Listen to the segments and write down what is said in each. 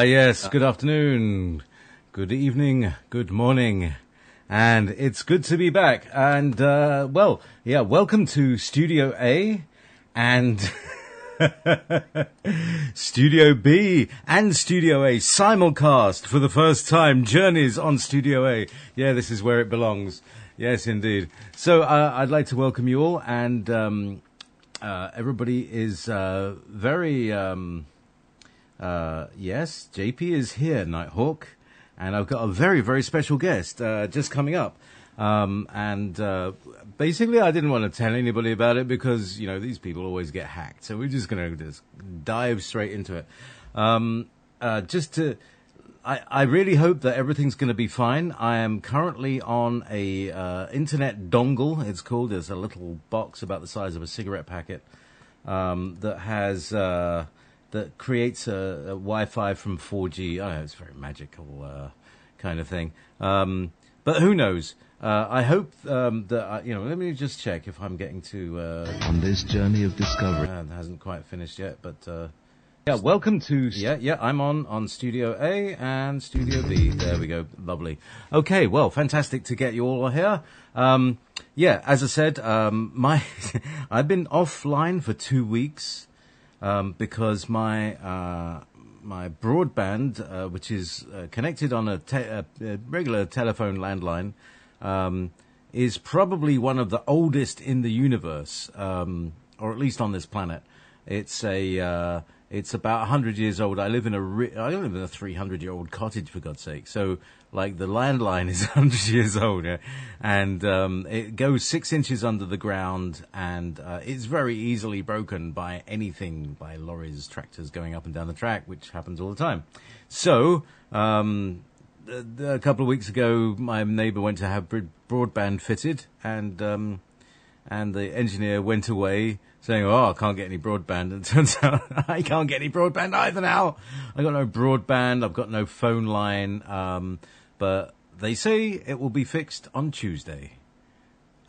Yes, good afternoon, good evening, good morning, and it's good to be back. And, welcome to Studio A and Studio B and Studio A simulcast for the first time. Journeys on Studio A. Yeah, this is where it belongs. Yes, indeed. So, I'd like to welcome you all, and everybody is very... yes, JP is here, Nighthawk, and I've got a very, very special guest just coming up. Basically, I didn't want to tell anybody about it because, you know, these people always get hacked. So we're just going to just dive straight into it. I really hope that everything's going to be fine. I am currently on a internet dongle, it's called. There's a little box about the size of a cigarette packet that has... that creates a Wi-Fi from 4G. I know it's a very magical kind of thing. But who knows? I hope that, let me just check if I'm getting to... on this journey of discovery. It hasn't quite finished yet, but... welcome to... I'm on Studio A and Studio B. There we go. Lovely. Okay, well, fantastic to get you all here. As I said, I've been offline for 2 weeks. Because my broadband, which is connected on a regular telephone landline, is probably one of the oldest in the universe, or at least on this planet. It's about 100 years old. I live in a 300-year-old cottage, for God's sake. So, like, the landline is 100 years old, yeah? And it goes 6 inches under the ground, and it's very easily broken by anything, by lorries, tractors going up and down the track, which happens all the time. So, a couple of weeks ago, my neighbour went to have broadband fitted, and the engineer went away, saying, I can't get any broadband. And it turns out I can't get any broadband either now. I got no broadband. I've got no phone line. But they say it will be fixed on Tuesday.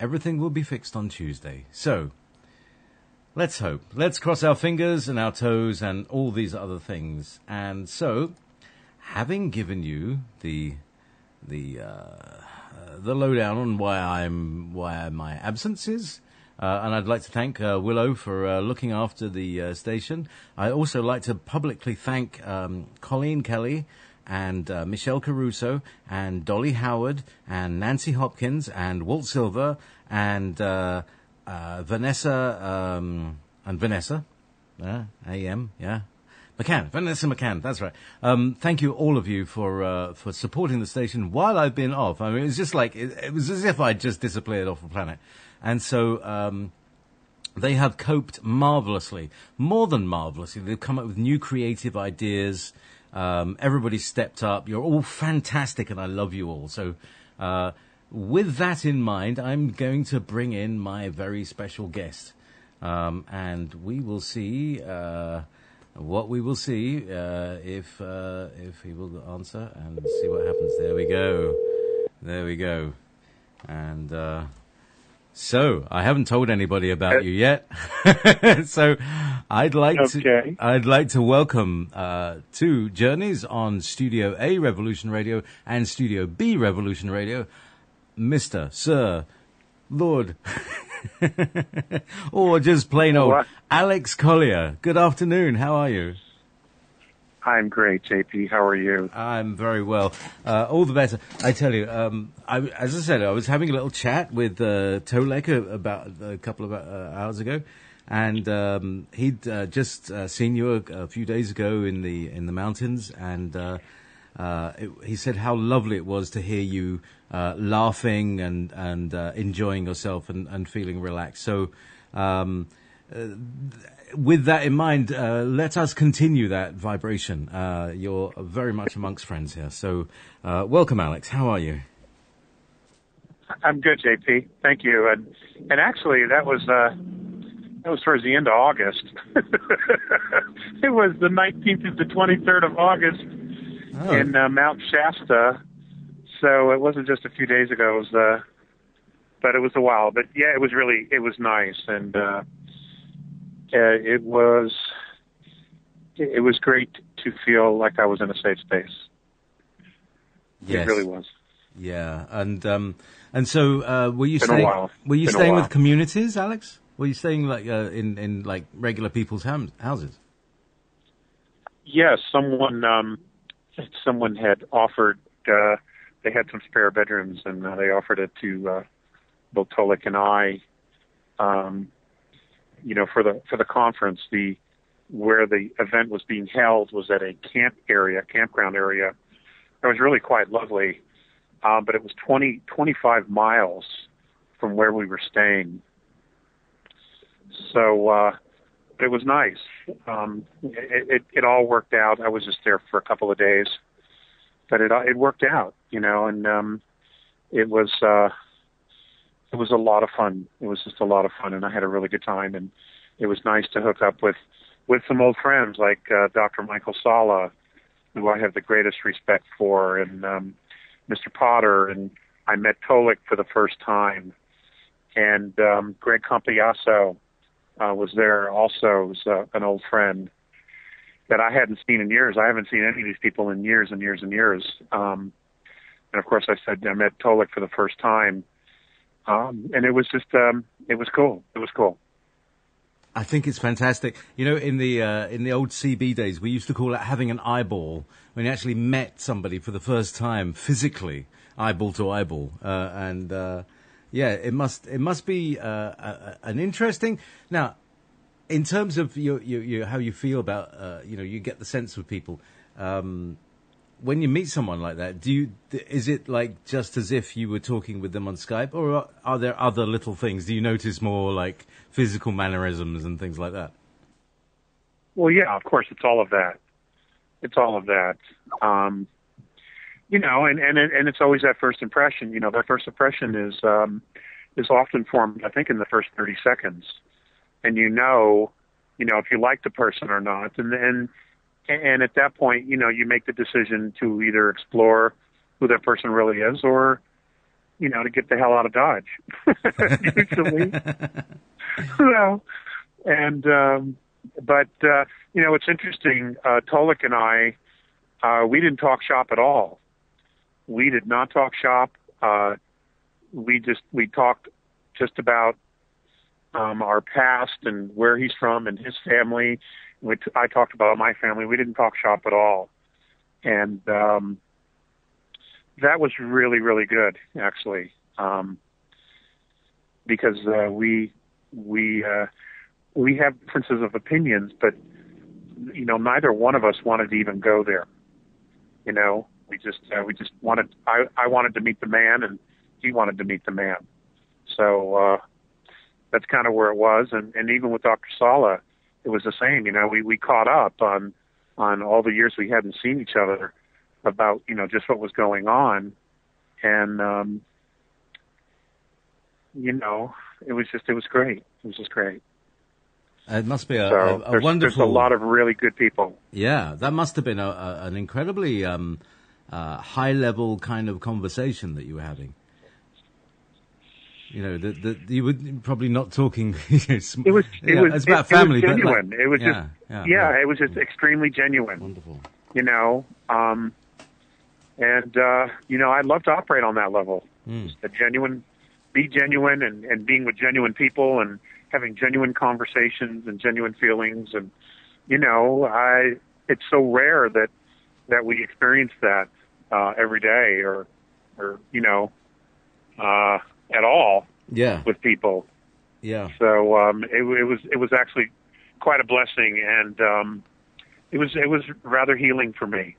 Everything will be fixed on Tuesday. So let's hope. Let's cross our fingers and our toes and all these other things. And so, having given you the lowdown on why my absence is. And I'd like to thank Willow for looking after the station. I'd also like to publicly thank Colleen Kelly and Michelle Caruso and Dolly Howard and Nancy Hopkins and Walt Silver and Vanessa AM, yeah. Vanessa McCann, that's right. Thank you, all of you, for supporting the station while I've been off. I mean, it's just like, it was as if I'd just disappeared off the planet. And so, they have coped marvelously, more than marvelously. They've come up with new creative ideas. Everybody stepped up. You're all fantastic, and I love you all. So, with that in mind, I'm going to bring in my very special guest. And we will see, what we will see, if he will answer, and see what happens. There we go. And, so, I haven't told anybody about you yet. So, I'd like to welcome to Journeys on Studio A Revolution Radio and Studio B Revolution Radio, Mr. Sir, Lord, or just plain old Alex Collier. Good afternoon. How are you? I'm great, JP. How are you? I'm very well. All the better. I tell you, as I said, I was having a little chat with Tolek about a couple of hours ago, and he'd just seen you a few days ago in the mountains, and he said how lovely it was to hear you laughing and enjoying yourself and feeling relaxed. So. With that in mind, let us continue that vibration. You're very much amongst friends here. So, welcome, Alex. How are you? I'm good, JP. Thank you. And actually, that was towards the end of August. It was the 19th to the 23rd of August in Mount Shasta. So it wasn't just a few days ago. But it was a while. But yeah, it was nice, and it was great to feel like I was in a safe space. Yes. It really was. Yeah, and so were you Been a staying? while. Were you Been a staying while. with communities, Alex? Were you staying like in like regular people's houses? Yes, someone had offered. They had some spare bedrooms, and they offered it to both Tolik and I. For the conference, where the event was being held was at a campground area. It was really quite lovely, but it was 25 miles from where we were staying. So it was nice. It all worked out. I was just there for a couple of days, but it worked out, and it was a lot of fun. It was just a lot of fun, and I had a really good time. And it was nice to hook up with some old friends like Dr. Michael Sala, who I have the greatest respect for, and Mr. Potter, and I met Tolik for the first time, and Greg Campiasso was there also, was an old friend that I hadn't seen in years. I haven't seen any of these people in years and years and years. And of course, I met Tolik for the first time, and it was just it was cool. It was cool. I think it's fantastic. In the old CB days, we used to call it having an eyeball, when you actually met somebody for the first time physically, eyeball to eyeball, yeah, it must be an interesting. Now, in terms of your how you feel about you get the sense of people when you meet someone like that. Is it like just as if you were talking with them on Skype, or are there other little things? Do you notice more like physical mannerisms and things like that? Well, yeah, of course, it's all of that. It's all of that. And it's always that first impression. That first impression is often formed, I think, in the first 30 seconds. And if you like the person or not. And at that point, you make the decision to either explore who that person really is, or, to get the hell out of Dodge, usually. But it's interesting. Tolik and I, we didn't talk shop at all. We did not talk shop. We talked just about our past and where he's from and his family. I talked about my family. We didn't talk shop at all. And that was really, really good, actually, because we have differences of opinions, but neither one of us wanted to even go there. We just wanted. I wanted to meet the man, and he wanted to meet the man. So that's kind of where it was. And even with Dr. Sala, it was the same. We caught up on all the years we hadn't seen each other about just what was going on, and it was great. It was just great. It must be a wonderful. There's a lot of really good people. Yeah, that must have been an incredibly high-level kind of conversation that you were having. You were probably not talking. It's about family. It was genuine. But it was it was just extremely genuine. Wonderful. I'd love to operate on that level. Be genuine, and being with genuine people, and having genuine conversations and genuine feelings, and it's so rare that we experience that every day, or at all. Yeah. With people. Yeah. So it was actually quite a blessing, and it was rather healing for me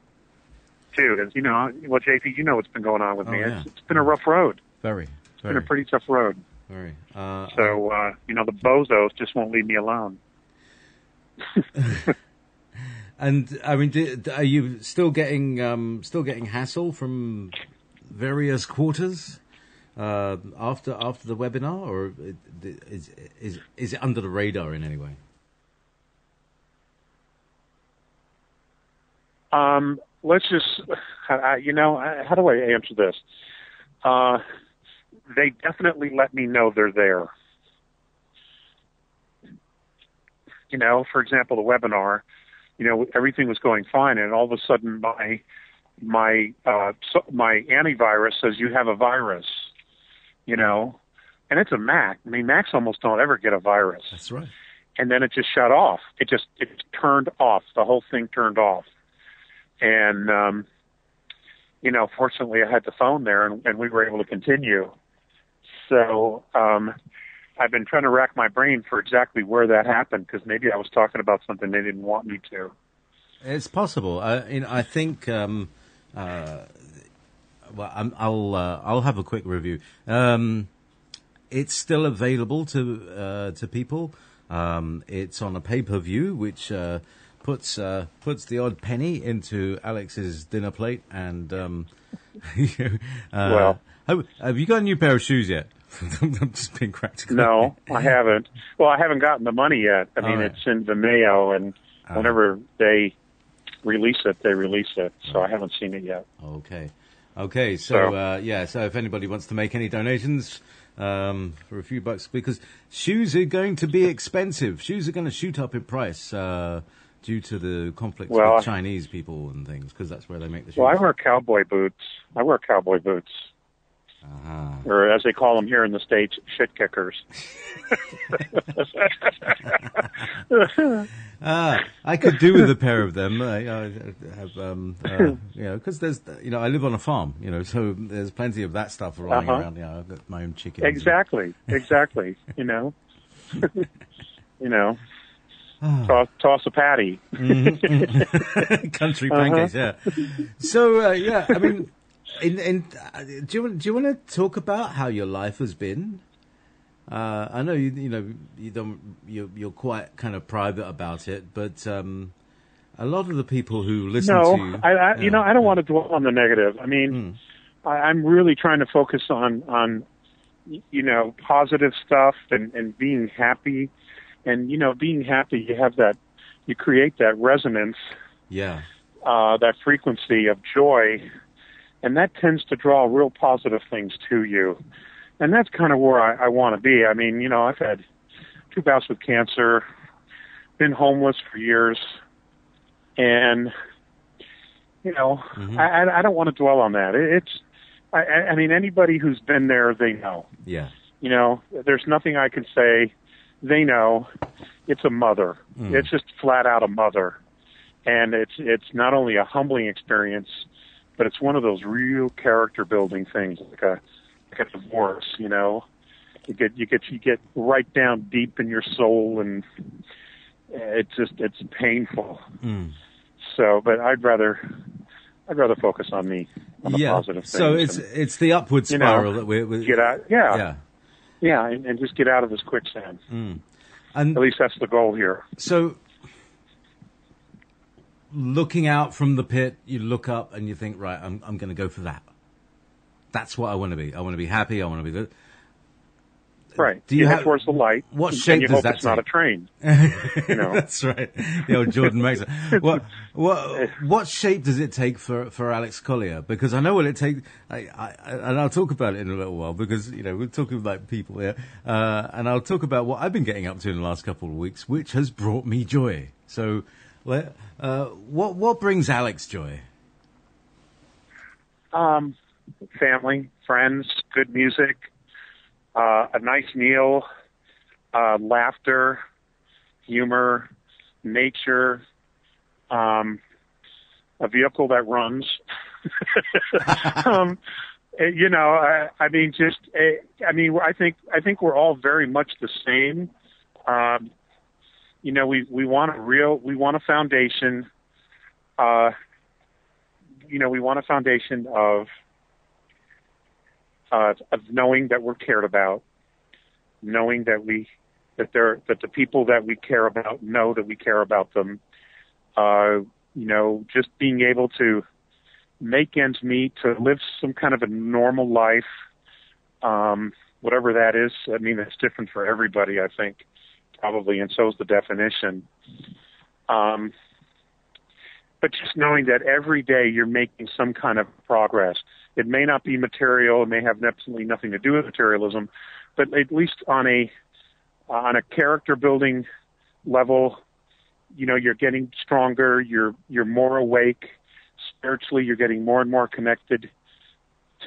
too. Because JP, what's been going on with me. Yeah. It's been a rough road. Very. It's been a pretty tough road. Very. The bozos just won't leave me alone. And I mean, are you still getting hassle from various quarters after the webinar, or is it under the radar in any way? Let's just, how do I answer this? They definitely let me know they're there. For example, the webinar, everything was going fine, and all of a sudden my antivirus says you have a virus, and it's a Mac. I mean, Macs almost don't ever get a virus. That's right. And then it just shut off. It turned off. The whole thing turned off. And, fortunately I had the phone there and we were able to continue. So, I've been trying to rack my brain for exactly where that happened, because maybe I was talking about something they didn't want me to. It's possible. I think, I'll have a quick review. It's still available to people. It's on a pay-per-view, which puts the odd penny into Alex's dinner plate. And well, have you got a new pair of shoes yet? I'm just being practical. No, I haven't. Well, I haven't gotten the money yet. I mean, It's in the mail, and whenever they release it, they release it. So I haven't seen it yet. Okay. So if anybody wants to make any donations for a few bucks, because shoes are going to be expensive. Shoes are going to shoot up in price due to the conflict with Chinese people and things, because that's where they make the shoes. Well, I wear cowboy boots. Or as they call them here in the States, shit kickers. I could do with a pair of them. I have, because there's, I live on a farm, so there's plenty of that stuff lying around. I've got my own chickens. Exactly. Toss a patty. Country pancakes, yeah. So, I mean, do you want to talk about how your life has been? I know you're quite kind of private about it, but a lot of the people who listen to you, I don't want to dwell on the negative. I mean, I'm really trying to focus on positive stuff and being happy, and being happy. You create that resonance, that frequency of joy. And that tends to draw real positive things to you. And that's kind of where I want to be. I mean, I've had 2 bouts with cancer, been homeless for years. And, I don't want to dwell on that. I mean, anybody who's been there, they know. Yeah. There's nothing I can say. They know. It's a mother. It's just flat out a mother. And it's not only a humbling experience, but it's one of those real character building things, like a divorce. You get right down deep in your soul, and it's painful. So, but I'd rather focus on the positive things. So it's the upward spiral that we get out. Yeah, and just get out of this quicksand. And at least that's the goal here. So, looking out from the pit, you look up and you think, right, I'm going to go for that. That's what I want to be. I want to be happy. I want to be good. Right. Do you head towards the light? What shape does that take? It's not a train. That's right. The old Jordan Maxwell. What shape does it take for Alex Collier? Because I know what it takes. And I'll talk about it in a little while, because we're talking about people here, and I'll talk about what I've been getting up to in the last couple of weeks, which has brought me joy. So, what brings Alex joy? Family, friends, good music, a nice meal, laughter, humor, nature, a vehicle that runs. I think we're all very much the same. We want a foundation. We want a foundation of knowing that we're cared about, knowing that the people that we care about know that we care about them. Just being able to make ends meet, to live some kind of a normal life, whatever that is. I mean, it's different for everybody, I think, probably, and so is the definition. But just knowing that every day you're making some kind of progress. It may not be material, it may have absolutely nothing to do with materialism, but at least on a character building level, you're getting stronger. You're more awake spiritually. You're getting more and more connected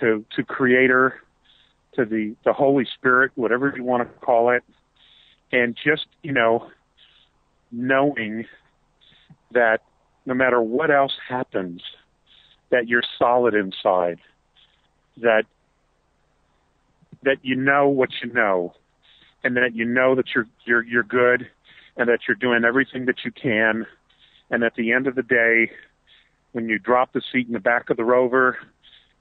to Creator, to the Holy Spirit, whatever you want to call it, and just knowing that no matter what else happens, that you're solid inside, that you know what you know, and that you know that you're good, and that you're doing everything that you can, and at the end of the day, when you drop the seat in the back of the Rover,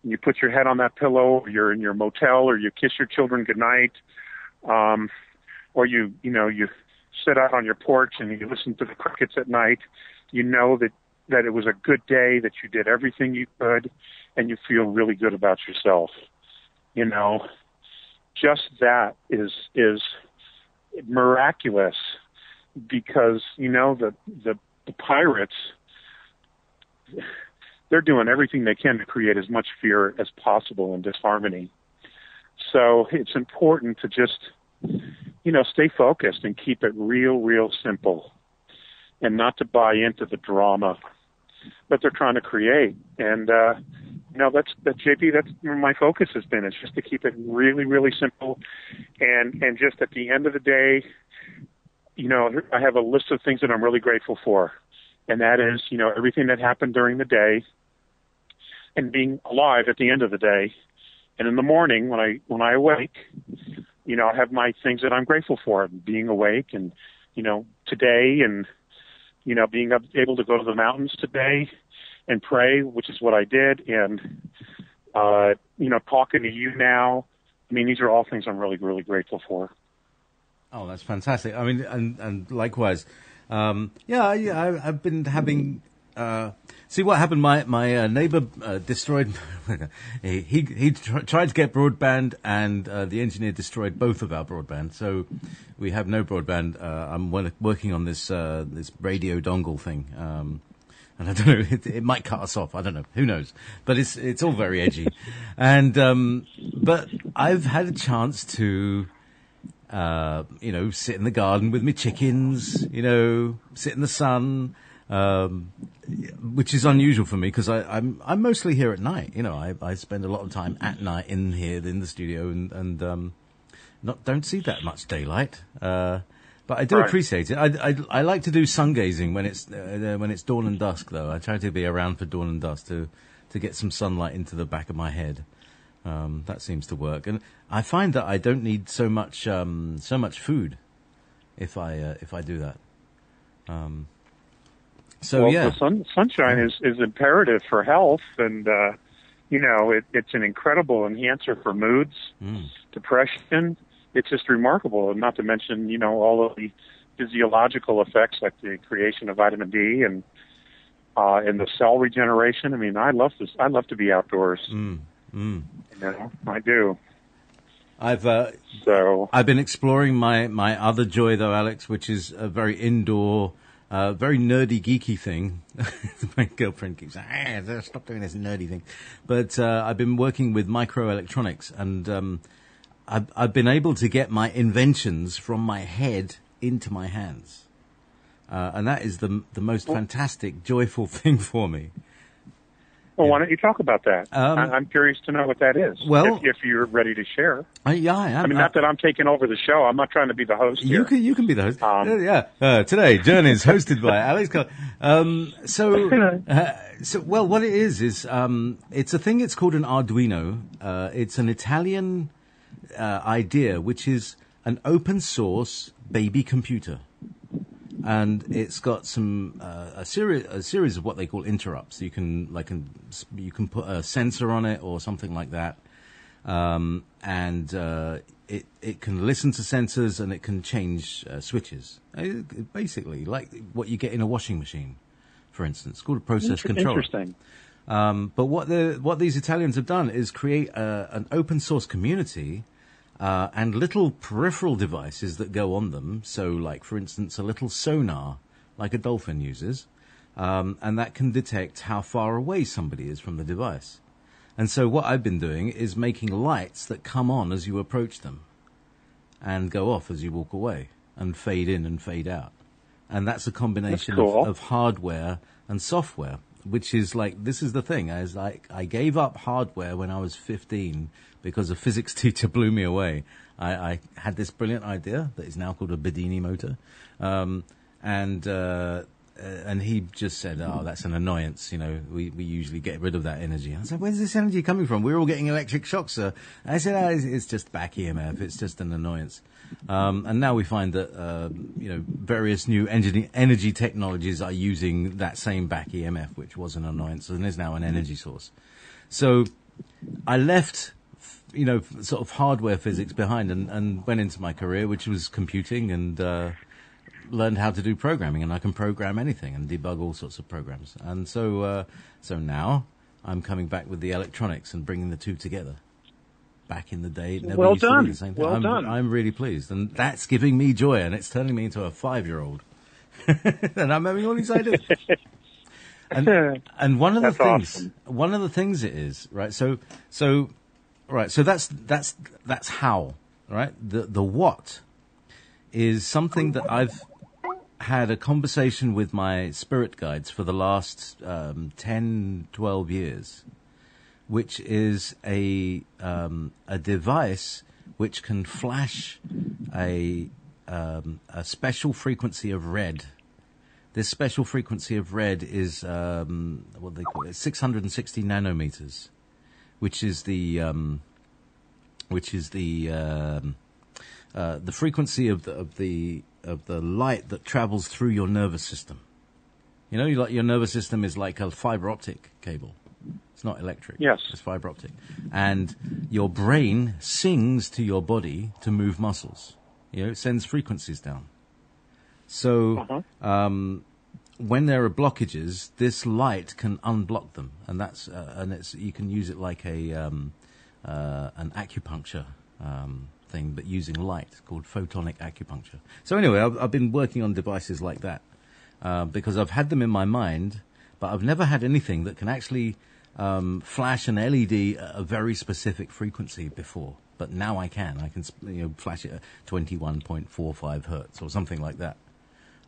and you put your head on that pillow, or you're in your motel, or you kiss your children goodnight, or you sit out on your porch and you listen to the crickets at night, you know that it was a good day, that you did everything you could, and you feel really good about yourself. Just that is miraculous, because the pirates, they're doing everything they can to create as much fear as possible and disharmony. So it's important to just stay focused and keep it real simple, and not to buy into the drama that they're trying to create. And that's JP. That's where my focus has been. It's just to keep it really simple, and just at the end of the day, I have a list of things that I'm really grateful for, and that is everything that happened during the day, and being alive at the end of the day, and in the morning when I awake, I have my things that I'm grateful for, being awake, and today, and being able to go to the mountains today and pray, which is what I did, and talking to you now. I mean, these are all things I'm really grateful for. Oh, that's fantastic. I mean, and likewise, I've been having. See what happened. My neighbor destroyed. he tried to get broadband, and the engineer destroyed both of our broadband. So we have no broadband. I'm working on this radio dongle thing, and I don't know. It might cut us off. I don't know. Who knows? But it's all very edgy, and but I've had a chance to. Sit in the garden with my chickens, sit in the sun, which is unusual for me because I'm mostly here at night. I spend a lot of time at night in here in the studio and don't see that much daylight. But I do appreciate it. I like to do sun gazing when it's dawn and dusk, though. I try to be around for dawn and dusk to get some sunlight into the back of my head. That seems to work, and I find that I don't need so much food if I do that. The sunshine is imperative for health, and it's an incredible enhancer for moods, depression. It's just remarkable, and not to mention all of the physiological effects like the creation of vitamin D and the cell regeneration. I mean, I love this. I love to be outdoors. I do. I've been exploring my other joy though, Alex, which is a very indoor, very nerdy, geeky thing. My girlfriend keeps saying, stop doing this nerdy thing. But I've been working with microelectronics, and I've been able to get my inventions from my head into my hands, and that is the most fantastic, joyful thing for me. Well, why don't you talk about that? I'm curious to know what that is. Well, if you're ready to share. I am. I mean, not that I'm taking over the show. I'm not trying to be the host here. You can be the host. Today, Jouneys, hosted by Alex Collier. Well, what it is it's a thing. It's called an Arduino. It's an Italian idea, which is an open source baby computer. And it's got some a series of what they call interrupts. You can put a sensor on it or something like that, and it can listen to sensors and it can change switches. Basically, like what you get in a washing machine, for instance. It's called a process controller. Interesting. But what these Italians have done is create an open source community. And little peripheral devices that go on them. So, like, for instance, a little sonar, like a dolphin uses, and that can detect how far away somebody is from the device. And so what I've been doing is making lights that come on as you approach them and go off as you walk away and fade in and fade out. And that's a combination cool. of hardware and software, which is like, this is the thing. I gave up hardware when I was 15 because a physics teacher blew me away. I had this brilliant idea that is now called a Bedini motor. And he just said, "Oh, that's an annoyance. You know, we usually get rid of that energy." I said, "Where's this energy coming from? We're all getting electric shocks, sir." I said, "It's just back EMF. It's just an annoyance." And now we find that various new energy technologies are using that same back EMF, which was an annoyance and is now an energy source. So I left, sort of hardware physics behind and went into my career, which was computing, and learned how to do programming, and I can program anything and debug all sorts of programs. And so now I'm coming back with the electronics and bringing the two together. Back in the day, it never used to be the same thing. Well done. I'm really pleased, and that's giving me joy, and it's turning me into a 5-year-old. And I'm having all these ideas. And one of the things it is, right? So that's how, right? The what is something that I've had a conversation with my spirit guides for the last 10, 12 years, which is a device which can flash a special frequency of red. This special frequency of red is what they call it, 660 nanometers, which is the frequency of the light that travels through your nervous system. You know, like your nervous system is like a fiber optic cable. It's not electric. Yes. It's fiber optic. And your brain sings to your body to move muscles. It sends frequencies down. So, when there are blockages, this light can unblock them. And that's, you can use it like an acupuncture, thing, but using light, called photonic acupuncture. So anyway, I've been working on devices like that, because I've had them in my mind, but I've never had anything that can actually flash an LED at a very specific frequency before. But now I can. I can flash it at 21.45 hertz or something like that.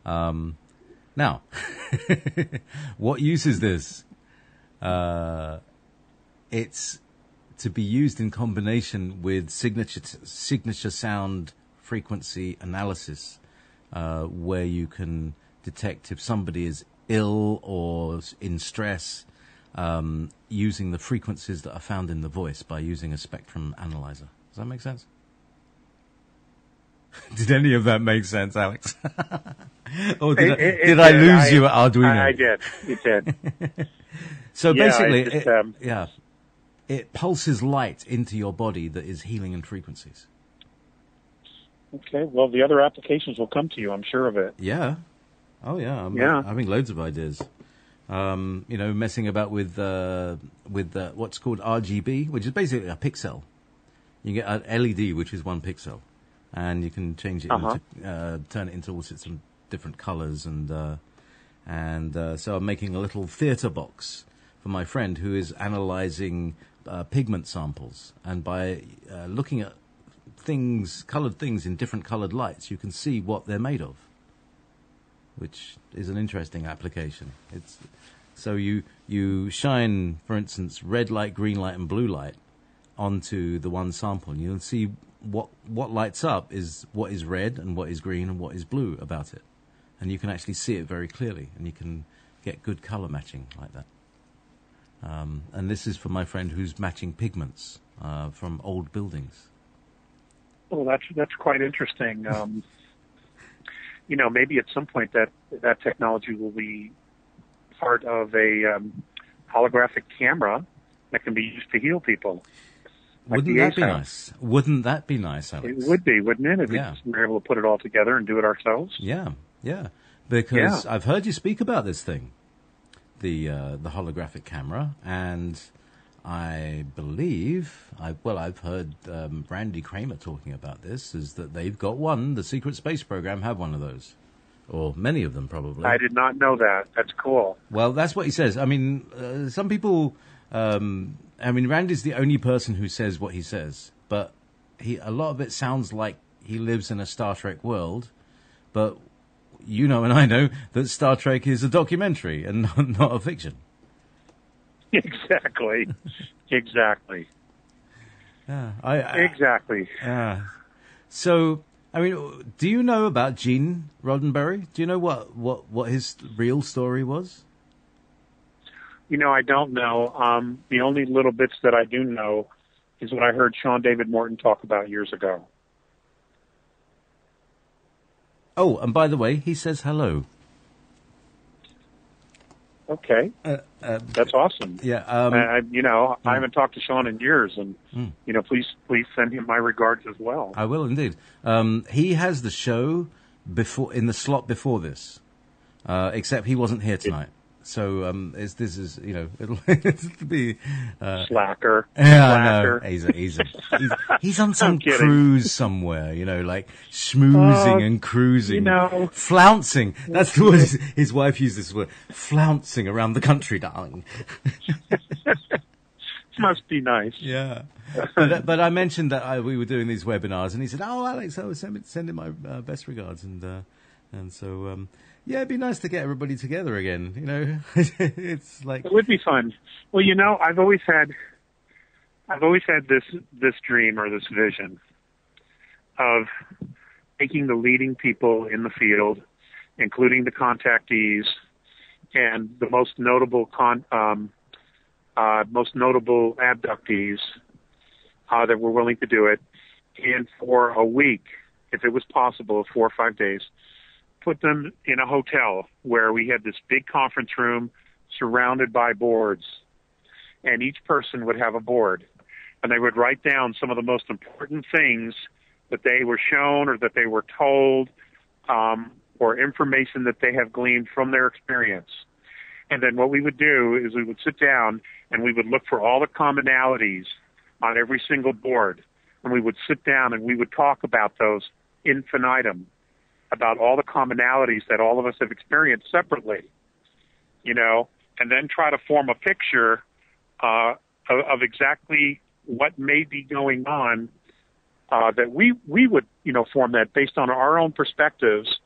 Now, what use is this? It's to be used in combination with signature sound frequency analysis, where you can detect if somebody is ill or in stress, using the frequencies that are found in the voice by using a spectrum analyzer. Does that make sense? Did any of that make sense, Alex? Or did I lose you at Arduino? I did. You did. So basically, it pulses light into your body that is healing in frequencies. Okay. Well, the other applications will come to you. I'm sure of it. Yeah. Oh, yeah. I'm having loads of ideas. Messing about with what's called RGB, which is basically a pixel. You get an LED, which is 1 pixel, and you can change it into, turn it into all sorts of different colors, and so I'm making a little theater box for my friend who is analyzing pigment samples, and by looking at colored things in different colored lights, you can see what they're made of, which is an interesting application. So you shine, for instance, red light, green light, and blue light onto the one sample, and you'll see what lights up is what is red and what is green and what is blue about it, and you can actually see it very clearly, and you can get good color matching like that. And this is for my friend who's matching pigments from old buildings. Well, that's quite interesting. Maybe at some point that technology will be part of a holographic camera that can be used to heal people. Wouldn't that be nice? Wouldn't that be nice, Alex? It would be, wouldn't it? If we were able to put it all together and do it ourselves. Yeah. Because I've heard you speak about this thing, the holographic camera, and I believe I've heard Randy Kramer talking about this. Is that they've got one? The Secret Space Program have one of those, or many of them probably. I did not know that. That's cool. Well, that's what he says. I mean, some people. Randy's the only person who says what he says, but a lot of it sounds like he lives in a Star Trek world. But you know and I know that Star Trek is a documentary and not a fiction. Exactly. Exactly. Exactly. So, I mean, do you know about Gene Roddenberry? Do you know what his real story was? I don't know. The only little bits that I do know is what I heard Sean David Morton talk about years ago. Oh, and by the way, he says hello. Okay. That's awesome. Yeah. I haven't talked to Sean in years, and, please send him my regards as well. I will indeed. He has the show in the slot before this, except he wasn't here tonight. So this is it'll be slacker. Yeah, no, he's on some cruise somewhere, like schmoozing and cruising, flouncing. That's the word his wife used this word, flouncing around the country, darling. Must be nice. Yeah, but I mentioned that we were doing these webinars, and he said, "Oh, Alex, I was sending my best regards," and so. Yeah, it'd be nice to get everybody together again. It's like it would be fun. Well, I've always had this dream or this vision of taking the leading people in the field, including the contactees and the most notable abductees that were willing to do it, and for a week, if it was possible, 4 or 5 days. Put them in a hotel where we had this big conference room surrounded by boards, and each person would have a board, and they would write down some of the most important things that they were shown or that they were told, or information that they have gleaned from their experience. And then what we would do is we would sit down and we would look for all the commonalities on every single board, and we would sit down and we would talk about those infinitum, about all the commonalities that all of us have experienced separately, and then try to form a picture of exactly what may be going on, that we would, form that based on our own perspectives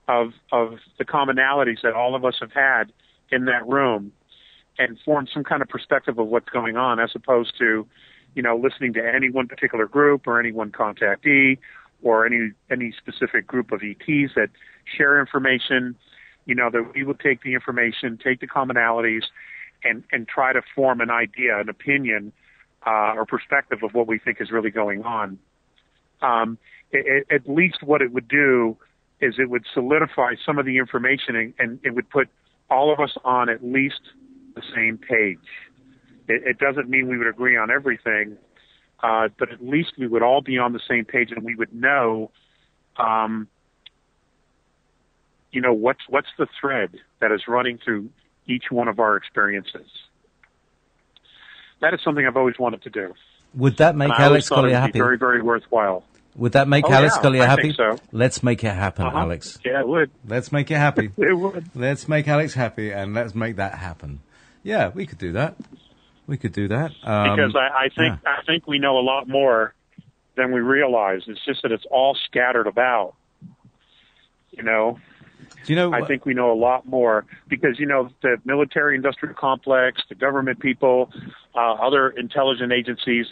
of the commonalities that all of us have had in that room, and form some kind of perspective of what's going on, as opposed to, listening to any one particular group or any one contactee, or any specific group of ETs that share information, that we would take the information, take the commonalities, and try to form an idea, an opinion, or perspective of what we think is really going on. At least what it would do is it would solidify some of the information, and it would put all of us on at least the same page. It doesn't mean we would agree on everything, but at least we would all be on the same page, and we would know, what's the thread that is running through each one of our experiences. That is something I've always wanted to do. Would that make Alex Collier happy? Very, very worthwhile. Would that make Alex Collier happy? I think so. Let's make it happen, Alex. Yeah, it would. Let's make it happy. It would. Let's make Alex happy, and let's make that happen. Yeah, we could do that. Because I think we know a lot more than we realize. It's just that it's all scattered about. Do you know? I think we know a lot more because the military-industrial complex, the government people, other intelligence agencies,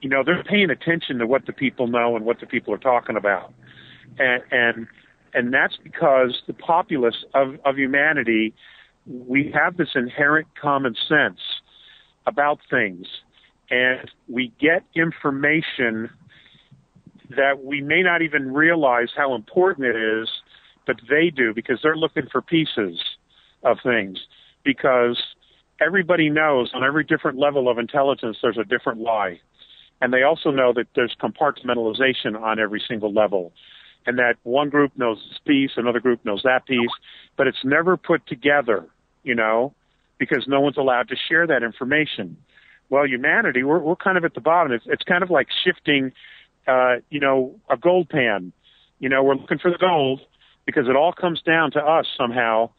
they're paying attention to what the people know and what the people are talking about, and that's because the populace of humanity, we have this inherent common sense about things, and we get information that we may not even realize how important it is, but they do, because they're looking for pieces of things, because everybody knows on every different level of intelligence there's a different lie, and they also know that there's compartmentalization on every single level, and that one group knows this piece, another group knows that piece, but it's never put together, because no one's allowed to share that information. Well, humanity, we're kind of at the bottom. It's kind of like shifting, a gold pan. We're looking for the gold because it all comes down to us somehow,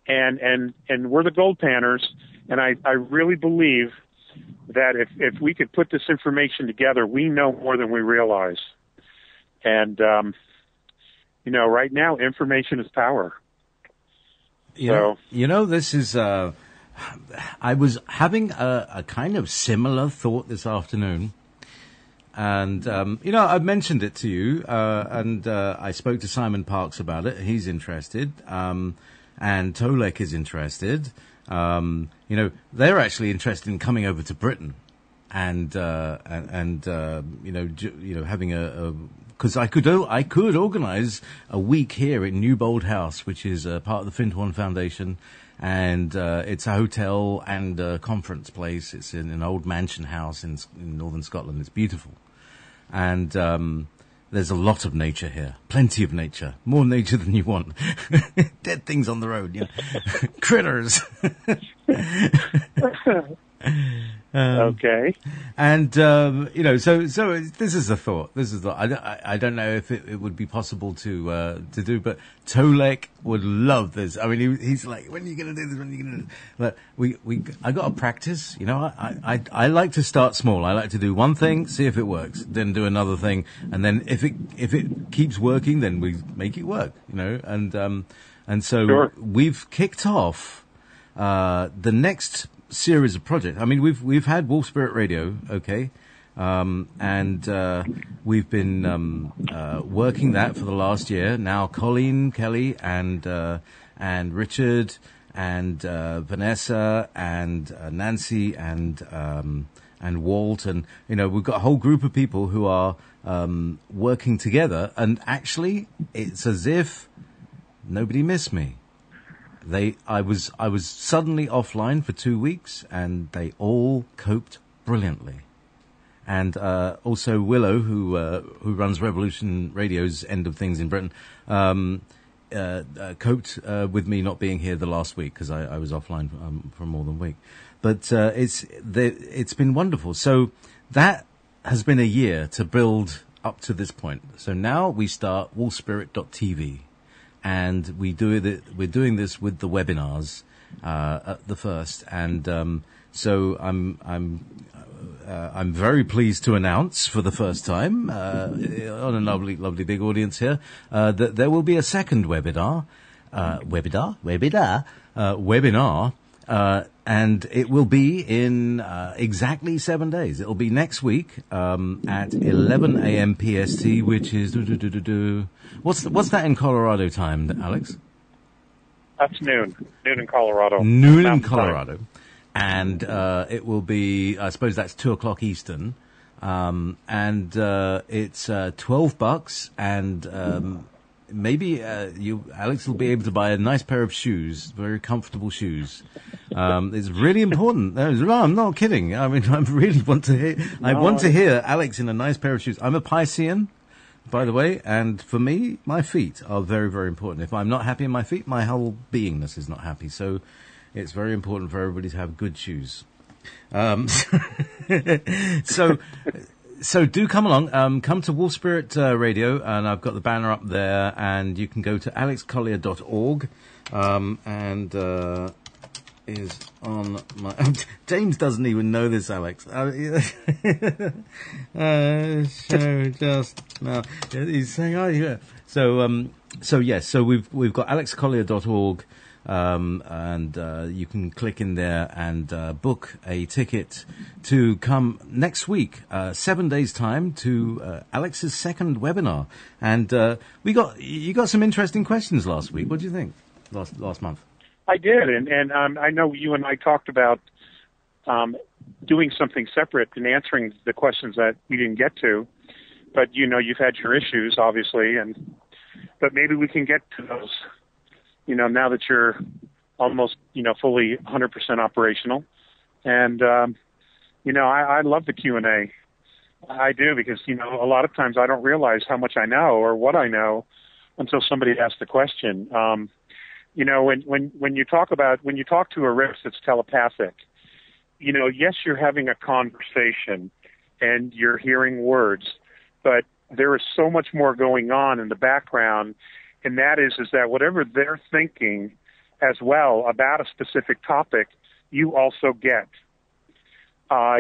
and we're the gold panners. And I really believe that if we could put this information together, we know more than we realize. And right now, information is power. This is. I was having a kind of similar thought this afternoon. And, I've mentioned it to you, and I spoke to Simon Parks about it. He's interested, and Tolek is interested. They're actually interested in coming over to Britain and having because I could organise a week here at Newbold House, which is part of the Findhorn Foundation. And it's a hotel and a conference place. It's in an old mansion house in northern Scotland. It's beautiful. And there's a lot of nature here. Plenty of nature. More nature than you want. Dead things on the road, critters. Okay. And, so this is a thought. I don't know if it would be possible to do, but Tolek would love this. I mean, he's like, when are you going to do this? When are you going to do this? But I got to practice. I like to start small. I like to do one thing, see if it works, then do another thing. And then if it keeps working, then we make it work, and so sure. We've kicked off, the next series of projects. I mean, we've had Wolf Spirit Radio, okay, and we've been working that for the last year. Now, Colleen, Kelly, and Richard, and Vanessa, and Nancy, and Walt, and we've got a whole group of people who are working together. And actually, it's as if nobody missed me. I was suddenly offline for 2 weeks, and they all coped brilliantly. And also Willow, who runs Revolution Radio's End of Things in Britain, coped with me not being here the last week because I was offline for more than a week. But it's been wonderful. So that has been a year to build up to this point. So now we start wolfspirit.tv. And we're doing this with the webinars at the first, and so I'm very pleased to announce for the first time on a lovely big audience here that there will be a second webinar, and it will be in exactly 7 days. It'll be next week at 11 a.m. PST, which is what's that in Colorado time, Alex? That's noon in Colorado. Noon in Colorado, and it will be. I suppose that's 2:00 Eastern, and it's $12, and maybe Alex will be able to buy a nice pair of shoes, very comfortable shoes. It's really important. No, I'm not kidding. I mean, I really want to hear. I want to hear Alex in a nice pair of shoes. I'm a Piscean, by the way, and for me, my feet are very, very important. If I'm not happy in my feet, my whole beingness is not happy. So, it's very important for everybody to have good shoes. So do come along. Come to Wolf Spirit Radio, and I've got the banner up there, and you can go to alexcollier.org, and is on my... James doesn't even know this, Alex. So just now. He's saying, oh, yeah. So yes, so we've got alexcollier.org, and you can click in there and book a ticket to come next week, 7 days time, to Alex's second webinar. And you got some interesting questions last week. What do you think? Last month. I did, and I know you and I talked about doing something separate and answering the questions that we didn't get to. But you've had your issues, obviously, but maybe we can get to those. Now that you're almost, fully 100% operational. And, I love the Q&A. I do, because, a lot of times I don't realize how much I know or what I know until somebody asks the question. When you talk to a riff that's telepathic, yes, you're having a conversation and you're hearing words, but there is so much more going on in the background. And that is that whatever they're thinking as well about a specific topic, you also get.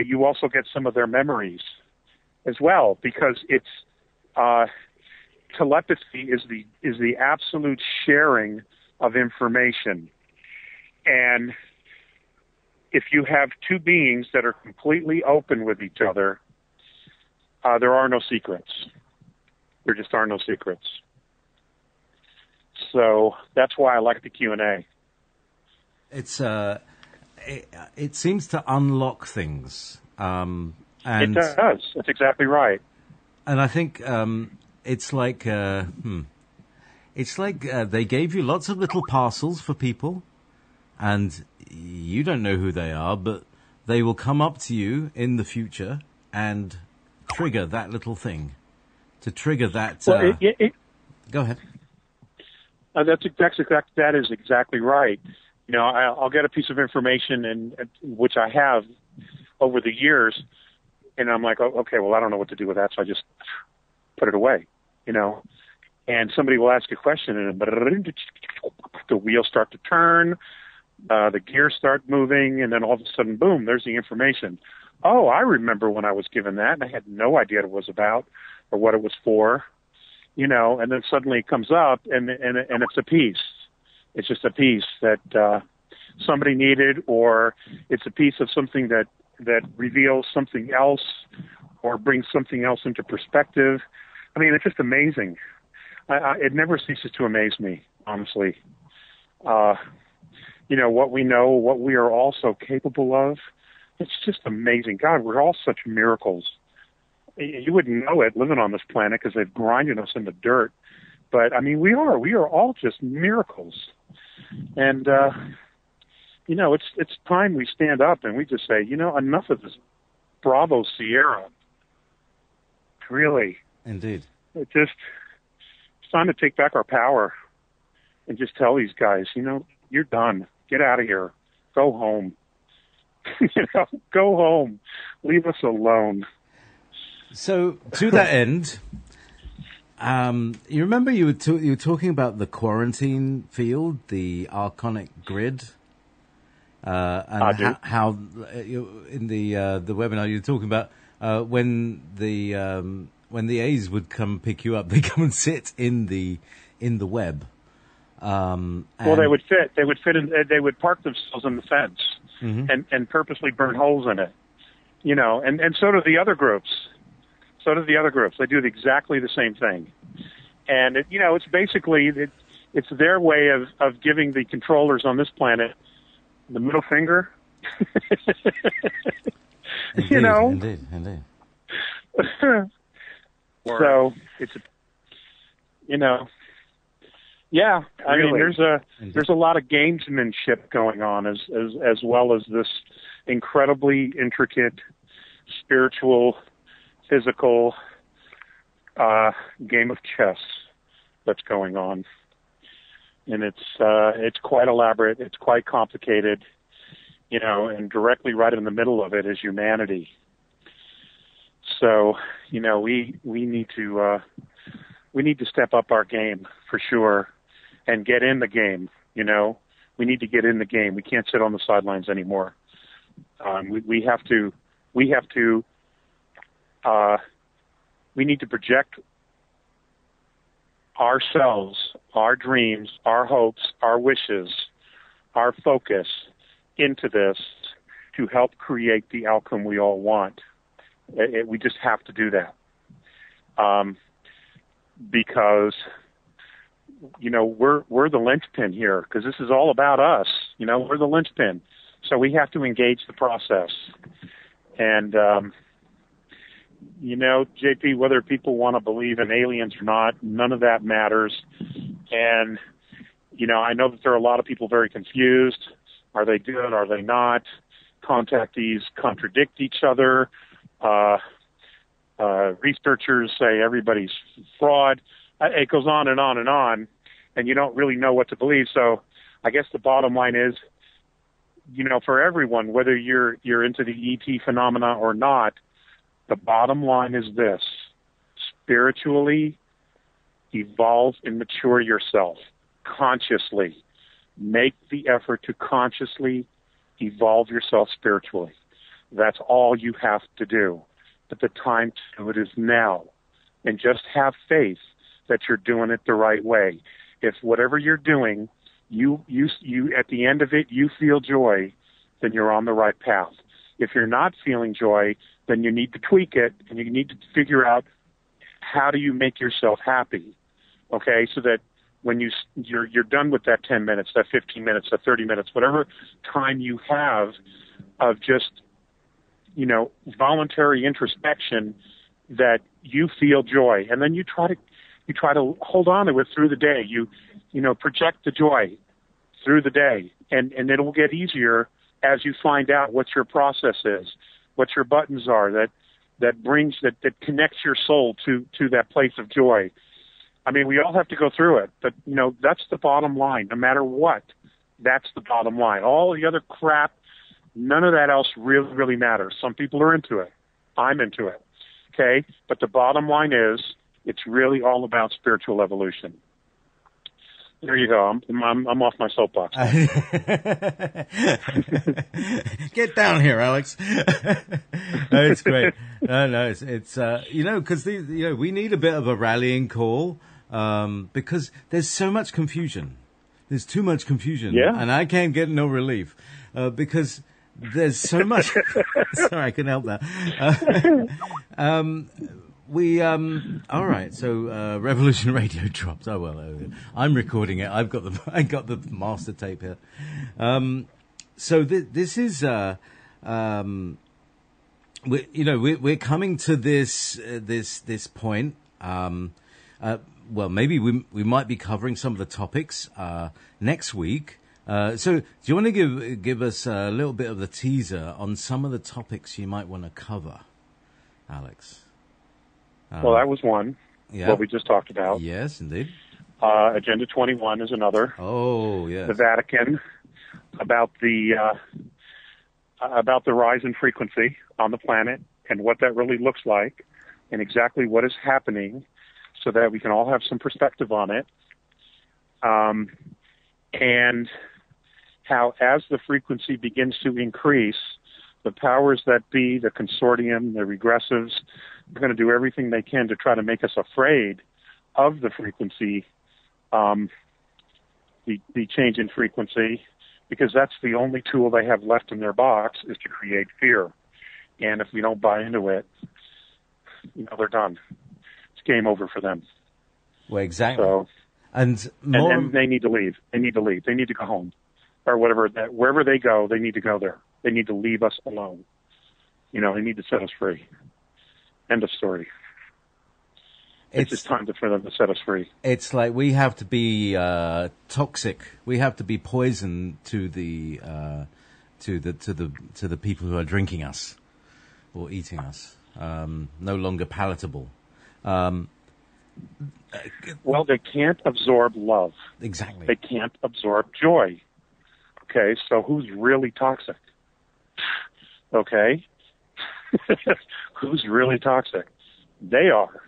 You also get some of their memories as well, because it's telepathy is the absolute sharing of information. And if you have two beings that are completely open with each other, there are no secrets. There just are no secrets. So that's why I like the Q&A. It's it seems to unlock things. And it does. That's exactly right. And I think it's like they gave you lots of little parcels for people, and you don't know who they are, but they will come up to you in the future and trigger that little thing. To trigger that. Well, go ahead. That is exactly right. You know, I'll get a piece of information, and which I have over the years, and I'm like, oh, okay, well, I don't know what to do with that, so I just put it away, you know. And somebody will ask a question, and the wheels start to turn, the gears start moving, and then all of a sudden, boom, there's the information. Oh, I remember when I was given that, and I had no idea what it was about or what it was for, you know. And then suddenly it comes up, and it's a piece. It's just a piece that somebody needed, or it's a piece of something that reveals something else or brings something else into perspective. I mean, it's just amazing. It never ceases to amaze me, honestly. You know, what we know, what we are all so capable of, it's just amazing. God, we're all such miracles. You wouldn't know it living on this planet because they've grinded us into dirt. But, I mean, we are all just miracles. And, you know, it's time we stand up and we just say, you know, enough of this Bravo Sierra. Really. Indeed. It's time to take back our power and just tell these guys, you know, you're done. Get out of here. Go home. You know, go home. Leave us alone. So, to that end, you remember you were talking about the quarantine field, the archonic grid, and how in the webinar you were talking about when the A's would come pick you up, they come and sit in the web. Well, they would fit. They would fit in. They would park themselves on the fence and purposely burn holes in it. You know, and so do the other groups. They do exactly the same thing. And, you know, it's basically, it's their way of giving the controllers on this planet the middle finger. Indeed, you know? Indeed. So, it's, you know, yeah, I mean, there's a lot of gamesmanship going on as well as this incredibly intricate spiritual, physical game of chess that's going on, and it's quite elaborate. It's quite complicated, you know. And directly right in the middle of it is humanity. So, you know, we need to step up our game for sure, and get in the game. You know, we need to get in the game. We can't sit on the sidelines anymore. We have to. We need to project ourselves, our dreams, our hopes, our wishes, our focus into this to help create the outcome we all want. We just have to do that. Because, you know, we're the linchpin here, because this is all about us. You know, we're the linchpin. So we have to engage the process. And, you know, JP, whether people want to believe in aliens or not, none of that matters. And, you know, I know that there are a lot of people very confused. Are they good? Are they not? Contactees contradict each other. Researchers say everybody's fraud. It goes on and on and on, and you don't really know what to believe. So I guess the bottom line is, you know, for everyone, whether you're into the ET phenomena or not, the bottom line is this: spiritually evolve and mature yourself consciously. Make the effort to consciously evolve yourself spiritually. That's all you have to do. But the time to do it is now. And just have faith that you're doing it the right way. If whatever you're doing you at the end of it, you feel joy, then you're on the right path. If you're not feeling joy, then you need to tweak it, and you need to figure out how do you make yourself happy, okay? So that when you're done with that 10 minutes, that 15 minutes, that 30 minutes, whatever time you have of just, voluntary introspection, that you feel joy, and then you try to hold on to it through the day. You project the joy through the day, and it'll get easier as you find out what your process is, what your buttons are that connects your soul to that place of joy. I mean, we all have to go through it, but that's the bottom line. No matter what, that's the bottom line. All the other crap, none of that else really, really matters. Some people are into it. I'm into it. Okay? But the bottom line is, it's really all about spiritual evolution. There you go. I'm off my soapbox. Get down here, Alex. No, it's great. No, it's because we need a bit of a rallying call because there's so much confusion. There's too much confusion, and I can't get no relief because there's so much. Sorry, I couldn't help that. All right. So, Revolution Radio drops. Oh well, I'm recording it. I got the master tape here. So this is, we're coming to this point. Well, maybe we might be covering some of the topics next week. So, do you want to give us a little bit of the teaser on some of the topics you might want to cover, Alex? Well, that was one, what we just talked about. Yes, indeed. Agenda 21 is another. Oh, yes. The Vatican, about the rise in frequency on the planet and what that really looks like and exactly what is happening so that we can all have some perspective on it. And how, as the frequency begins to increase, the powers that be, the consortium, the regressives, are going to do everything they can to try to make us afraid of the frequency, the change in frequency, because that's the only tool they have left in their box, is to create fear. And if we don't buy into it, they're done. It's game over for them. Well, exactly. So, and they need to leave. They need to leave. They need to go home, or whatever. Wherever they go, they need to go there. They need to leave us alone. They need to set us free. End of story. It's just time for them to set us free. It's like we have to be toxic. We have to be poison to the people who are drinking us or eating us. No longer palatable. Well, they can't absorb love. Exactly. They can't absorb joy. Okay, so who's really toxic? Okay? Who's really toxic? They are.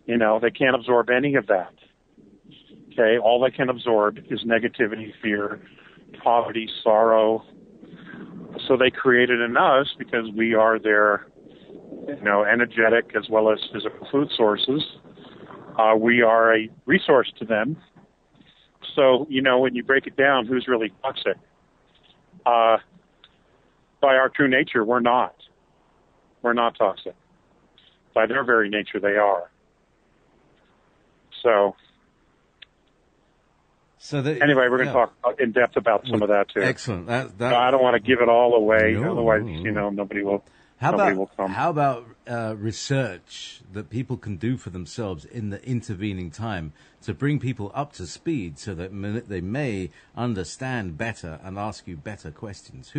They can't absorb any of that. Okay? All they can absorb is negativity, fear, poverty, sorrow. So they created in us, because we are their, energetic as well as physical food sources. We are a resource to them. So, when you break it down, who's really toxic? By our true nature, we're not. We're not toxic. By their very nature, they are. So anyway, we're going to talk in depth about some of that too. Excellent. That I don't want to give it all away. No, otherwise, no. nobody will. How will come. How about research that people can do for themselves in the intervening time to bring people up to speed so that they may understand better and ask you better questions?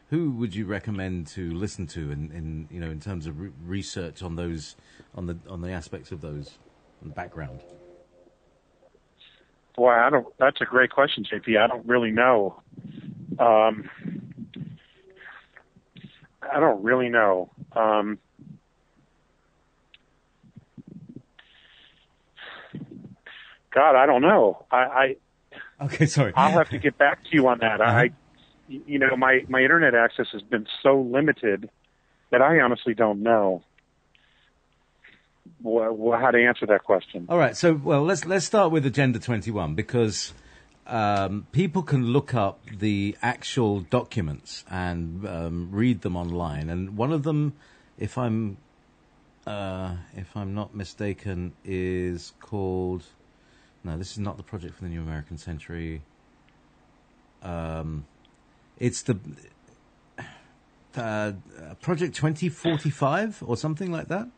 Who would you recommend to listen to in terms of research on those on the aspects of those on the background? Boy, that's a great question, JP. I don't really know. I don't really know. God, I don't know. Okay, sorry. I'll have to get back to you on that. My internet access has been so limited that I honestly don't know how to answer that question. All right. So, let's start with Agenda 21 because people can look up the actual documents and read them online. And one of them, if I'm not mistaken, is called. No, this is not the Project for the New American Century. It's the Project 2045 or something like that.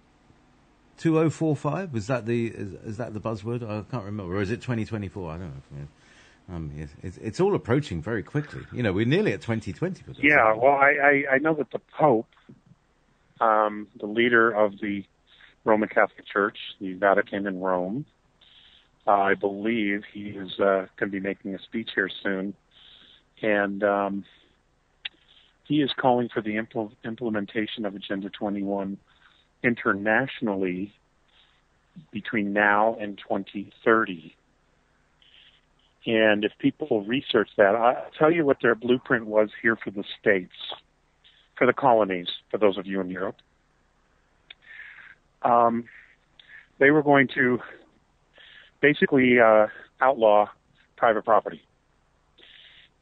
2045 is that the buzzword? I can't remember. Or is it 2024? I don't know. It's all approaching very quickly. We're nearly at 2020. Yeah, well, I know that the Pope, the leader of the Roman Catholic Church, the Vatican in Rome, I believe he is going to be making a speech here soon, and he is calling for the implementation of Agenda 21 internationally between now and 2030. And if people research that, I'll tell you what their blueprint was here for the States, for the colonies, for those of you in Europe. They were going to basically outlaw private property.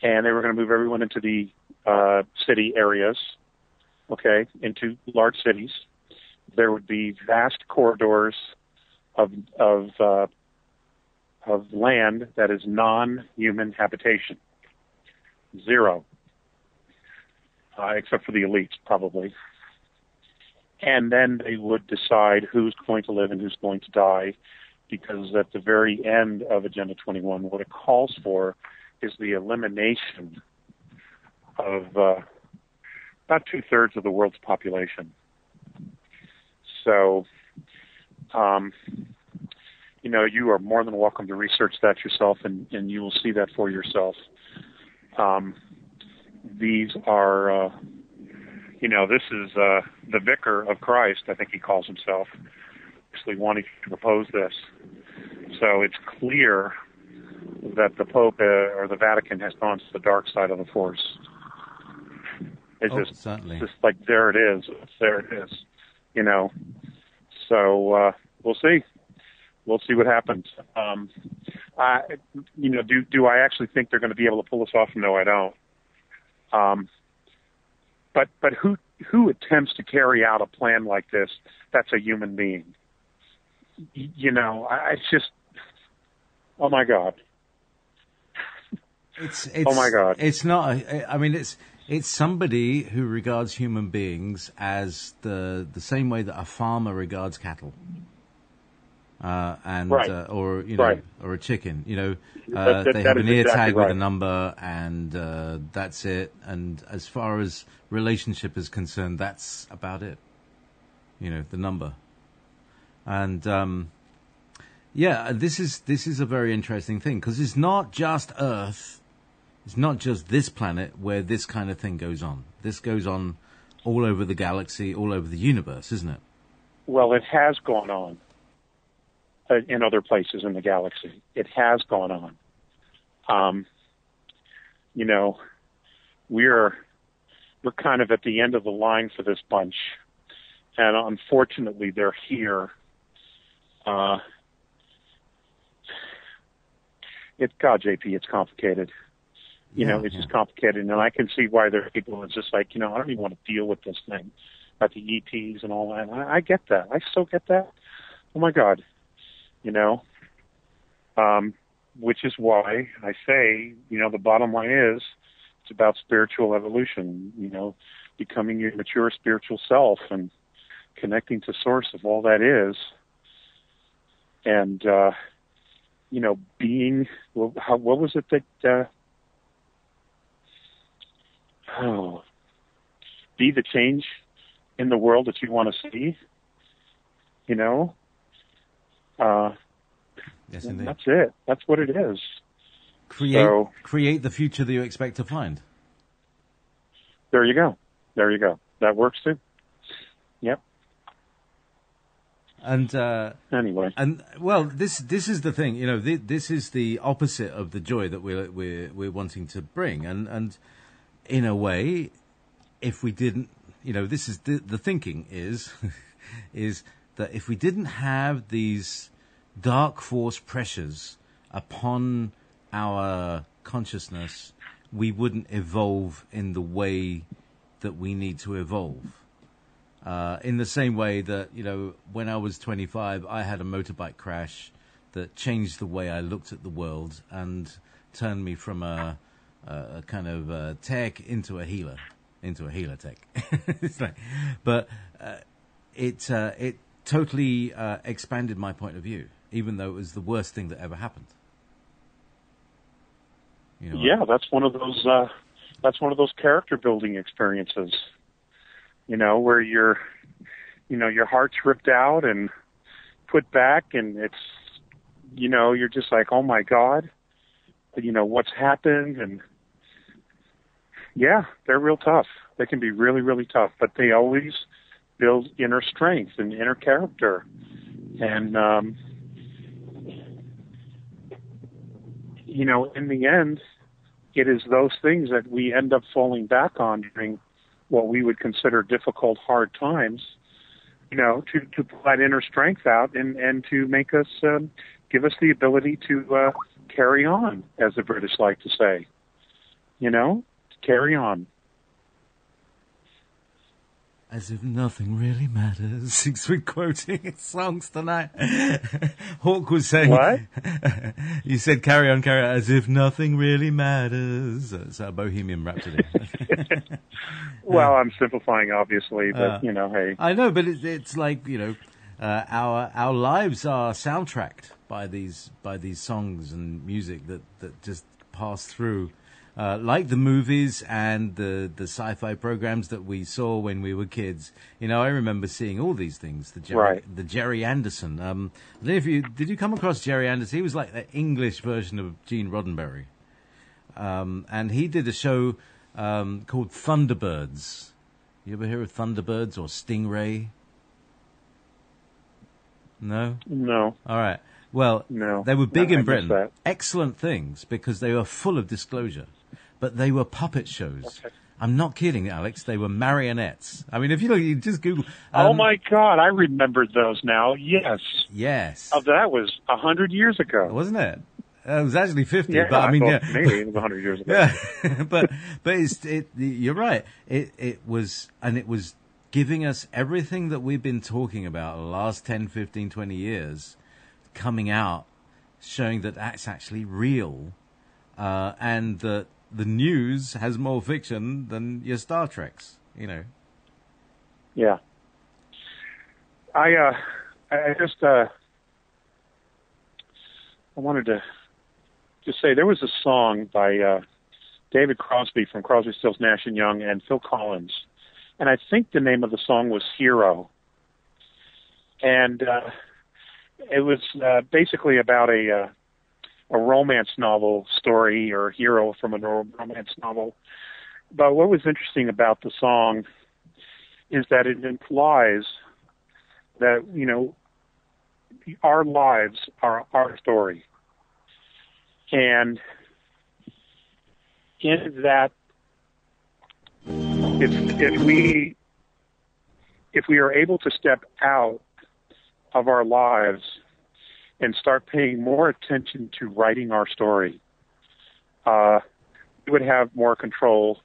And they were going to move everyone into the city areas, into large cities. There would be vast corridors of land that is non-human habitation. Zero. Except for the elites, probably. And then they would decide who's going to live and who's going to die, because at the very end of Agenda 21, what it calls for is the elimination of about 2/3 of the world's population. So, you are more than welcome to research that yourself, and you will see that for yourself. These are, this is the Vicar of Christ, I think he calls himself, actually wanting to propose this. So it's clear that the Pope or the Vatican has gone to the dark side of the Force. It's certainly. Just like, there it is. There it is. So we'll see. We'll see what happens. Do I actually think they're going to be able to pull this off? No, I don't. But who attempts to carry out a plan like this? That's a human being. It's just, oh my God. It's oh my God. It's not. I mean, it's somebody who regards human beings as the same way that a farmer regards cattle. Right. Or right. or a chicken, they that have an ear exactly tag with right. a number, and that's it. And as far as relationship is concerned, that's about it. The number. And this is a very interesting thing, because it's not just Earth, it's not just this planet where this kind of thing goes on. This goes on all over the galaxy, all over the universe, isn't it? Well, it has gone on. In other places in the galaxy, it has gone on. We're kind of at the end of the line for this bunch, and unfortunately, they're here. JP, it's complicated. It's just complicated, and I can see why there are people that's just like, I don't even want to deal with this thing about the ETs and all that. I get that. I still get that. Oh my God. Which is why I say, the bottom line is it's about spiritual evolution, becoming your mature spiritual self and connecting to source of all that is. And, being, what was it that, be the change in the world that you want to see, Yes, indeed. That's it. That's what it is. Create the future that you expect to find. There you go. That works too. Yep. And anyway, this is the thing. This is the opposite of the joy that we're wanting to bring. And in a way, if we didn't, this is the thinking is that if we didn't have these dark force pressures upon our consciousness, we wouldn't evolve in the way that we need to evolve. In the same way that, when I was 25, I had a motorbike crash that changed the way I looked at the world and turned me from a kind of tech into a healer tech. It's like, but it totally expanded my point of view, even though it was the worst thing that ever happened. Yeah, that's one of those character building experiences. Where your heart's ripped out and put back, and it's, you're just like, oh my God, what's happened? And yeah, they're real tough. They can be really, really tough, but they always build inner strength and inner character. And, in the end, it is those things that we end up falling back on during what we would consider difficult, hard times, to pull that inner strength out and to make us, give us the ability to carry on, as the British like to say, carry on. As if nothing really matters. We're quoting songs tonight. Hawk was saying... What? You said carry on, as if nothing really matters. It's our Bohemian Rhapsody. Well, I'm simplifying, obviously, but, hey. I know, but it's like, our lives are soundtracked by these songs and music that just pass through. Like the movies and the sci-fi programs that we saw when we were kids. I remember seeing all these things. The Jerry Anderson. I don't know if did you come across Jerry Anderson? He was like the English version of Gene Roddenberry. And he did a show called Thunderbirds. You ever hear of Thunderbirds or Stingray? No? No. All right. Well, no. They were big in Britain. That. Excellent things because they were full of disclosure. But they were puppet shows. Okay. I'm not kidding, Alex. They were marionettes. I mean, if you just Google... oh, my God. I remembered those now. Yes. Yes. Oh, that was 100 years ago. Wasn't it? It was actually 50. Yeah, but I mean, maybe it was 100 years ago. Yeah. but you're right. It was giving us everything that we've been talking about the last 10, 15, 20 years coming out, showing that that's actually real, and that the news has more fiction than your Star Treks, Yeah. I wanted to just say there was a song by David Crosby from Crosby, Stills, Nash and Young and Phil Collins, and I think the name of the song was Hero, and it was basically about a romance novel story or hero from a romance novel. But what was interesting about the song is that it implies that, our lives are our story. And in that, if we are able to step out of our lives and start paying more attention to writing our story, we would have more control.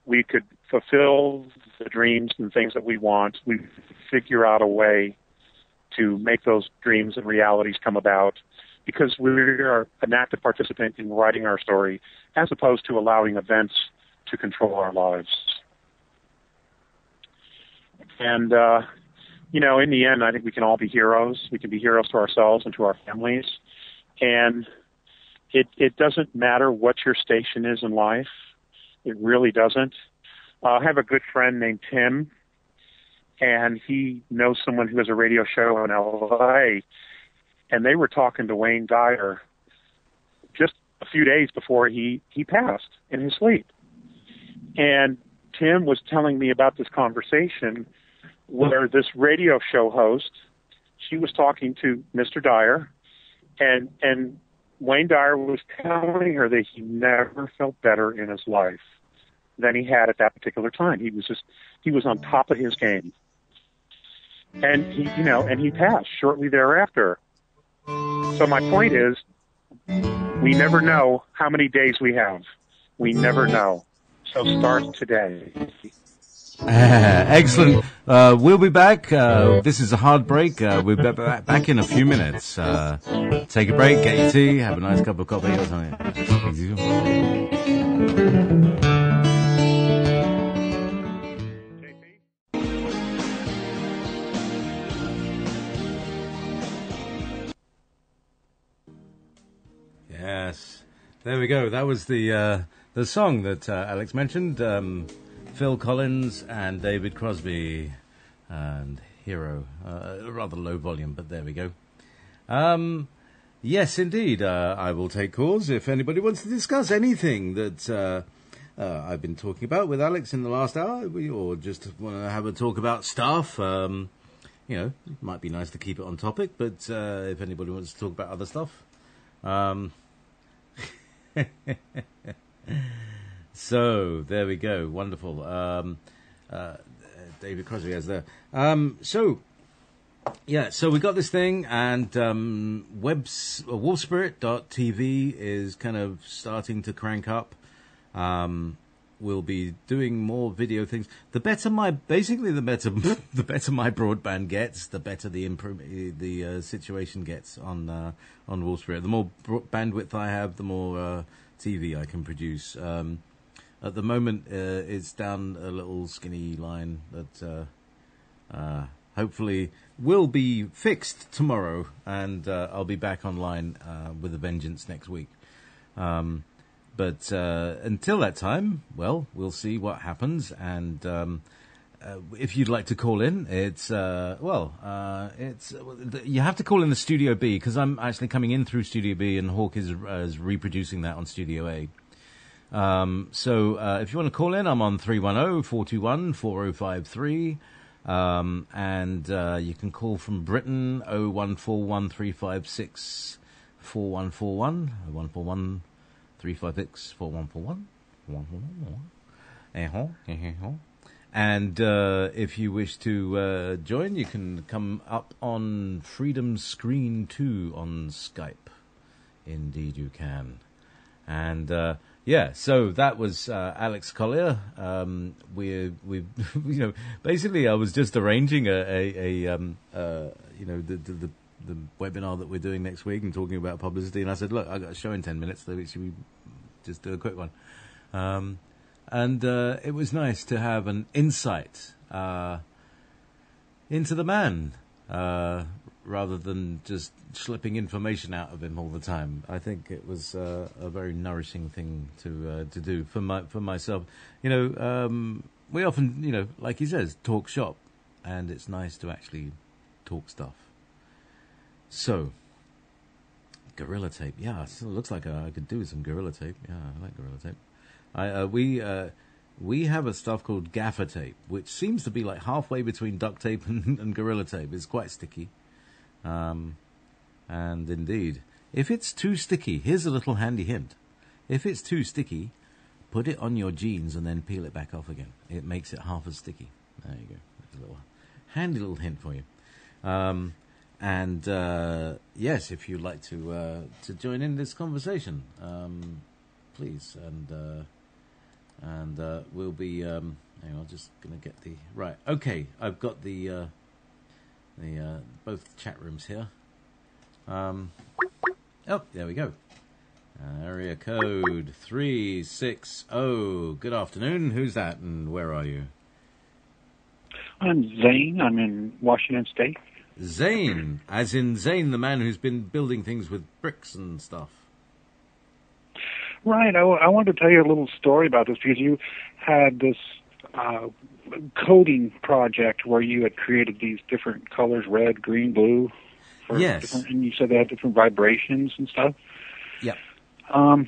We could fulfill the dreams and things that we want. We figure out a way to make those dreams and realities come about because we are an active participant in writing our story as opposed to allowing events to control our lives. And, in the end, I think we can all be heroes. We can be heroes to ourselves and to our families. And it doesn't matter what your station is in life. It really doesn't. I have a good friend named Tim, and he knows someone who has a radio show in L.A., and they were talking to Wayne Dyer just a few days before he passed in his sleep. And Tim was telling me about this conversation where this radio show host, she was talking to Mr. Dyer, and Wayne Dyer was telling her that he never felt better in his life than he had at that particular time. He was on top of his game. And he passed shortly thereafter. So my point is, We never know how many days we have. We never know. So start today. Excellent. We'll be back. This is a hard break. We'll be back in a few minutes. Take a break, get your tea, have a nice cup of coffee or something. Yes. There we go. That was the song that Alex mentioned. Phil Collins and David Crosby and Hero. Rather low volume, but there we go. Yes, indeed. I will take calls if anybody wants to discuss anything that I've been talking about with Alex in the last hour, or just want to have a talk about stuff. You know, it might be nice to keep it on topic, but if anybody wants to talk about other stuff. So, there we go. Wonderful. David Crosby has there. So we got this thing, and wolfspirit.tv is kind of starting to crank up. We'll be doing more video things. The better my broadband gets, the better the situation gets on Wolfspirit. The more bandwidth I have, the more TV I can produce. At the moment, it's down a little skinny line that hopefully will be fixed tomorrow, and I'll be back online with a vengeance next week. But until that time, well, we'll see what happens. And if you'd like to call in, you have to call in the Studio B, because I'm actually coming in through Studio B, and Hawk is reproducing that on Studio A. So if you want to call in, I'm on 310-421-4053. And you can call from Britain, 0141356 4141, 0141 356 4141. And if you wish to join, you can come up on Freedom Screen 2 on Skype. Indeed you can. And so that was Alex Collier. We basically I was just arranging the webinar that we're doing next week and talking about publicity, and I said, look, I got a show in 10 minutes, so should we just do a quick one? And it was nice to have an insight into the man, rather than just slipping information out of him all the time. I think it was a very nourishing thing to do for myself. We often, like he says, talk shop, and it's nice to actually talk stuff. So, Gorilla Tape. Yeah, it looks like I could do some Gorilla Tape. Yeah, I like Gorilla Tape. We have a stuff called Gaffer Tape, which seems to be like halfway between duct tape and Gorilla Tape. It's quite sticky. And indeed, if it's too sticky, here's a little handy hint. If it's too sticky, put it on your jeans and then peel it back off again. It makes it half as sticky. There you go. That's a little handy little hint for you. And yes, if you'd like to join in this conversation, please. And we'll be. Hang on, I'm just going to get the right. Okay, I've got the both chat rooms here. Oh, there we go. Area code 360. Good afternoon. Who's that, and where are you? I'm Zane. I'm in Washington State. Zane, as in Zane, the man who's been building things with bricks and stuff. Right. I wanted to tell you a little story about this, because you had this coding project where you had created these different colors, red, green, blue. Yes. And you said they had different vibrations and stuff. Yeah. I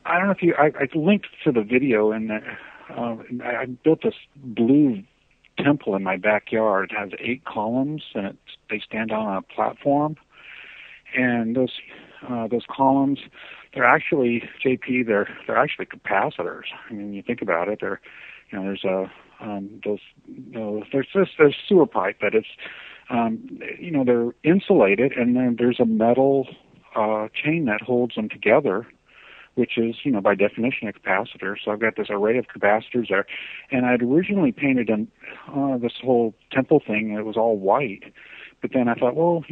don't know if I linked to the video, and I built this blue temple in my backyard. It has 8 columns, and they stand on a platform. And those columns, they're actually, JP, they're actually capacitors. I mean, you think about it, there's sewer pipe, but it's, they're insulated, and then there's a metal chain that holds them together, which is, by definition, a capacitor. So I've got this array of capacitors there. And I'd originally painted this whole temple thing, and it was all white. But then I thought, well,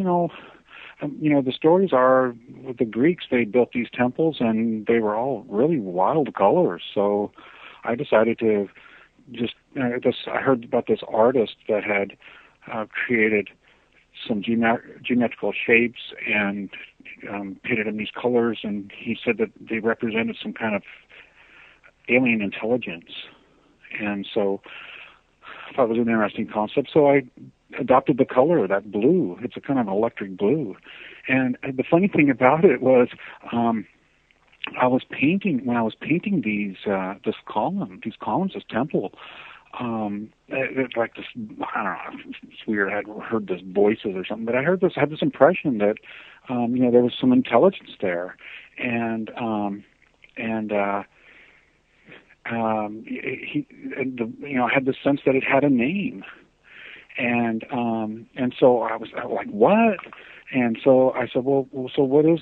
the stories are with the Greeks, they built these temples, and they were all really wild colors. So I decided to I heard about this artist that had created some geometrical shapes and painted in these colors, and he said that they represented some kind of alien intelligence. And so I thought it was an interesting concept, so I adopted the color, that blue. It's a kind of electric blue. And the funny thing about it was when I was painting these columns, this temple, it's like this, I don't know, it's weird. I had heard this voices or something, but I had this impression that, there was some intelligence there. And I had the sense that it had a name. And so I was like, what? And so I said, well, so what is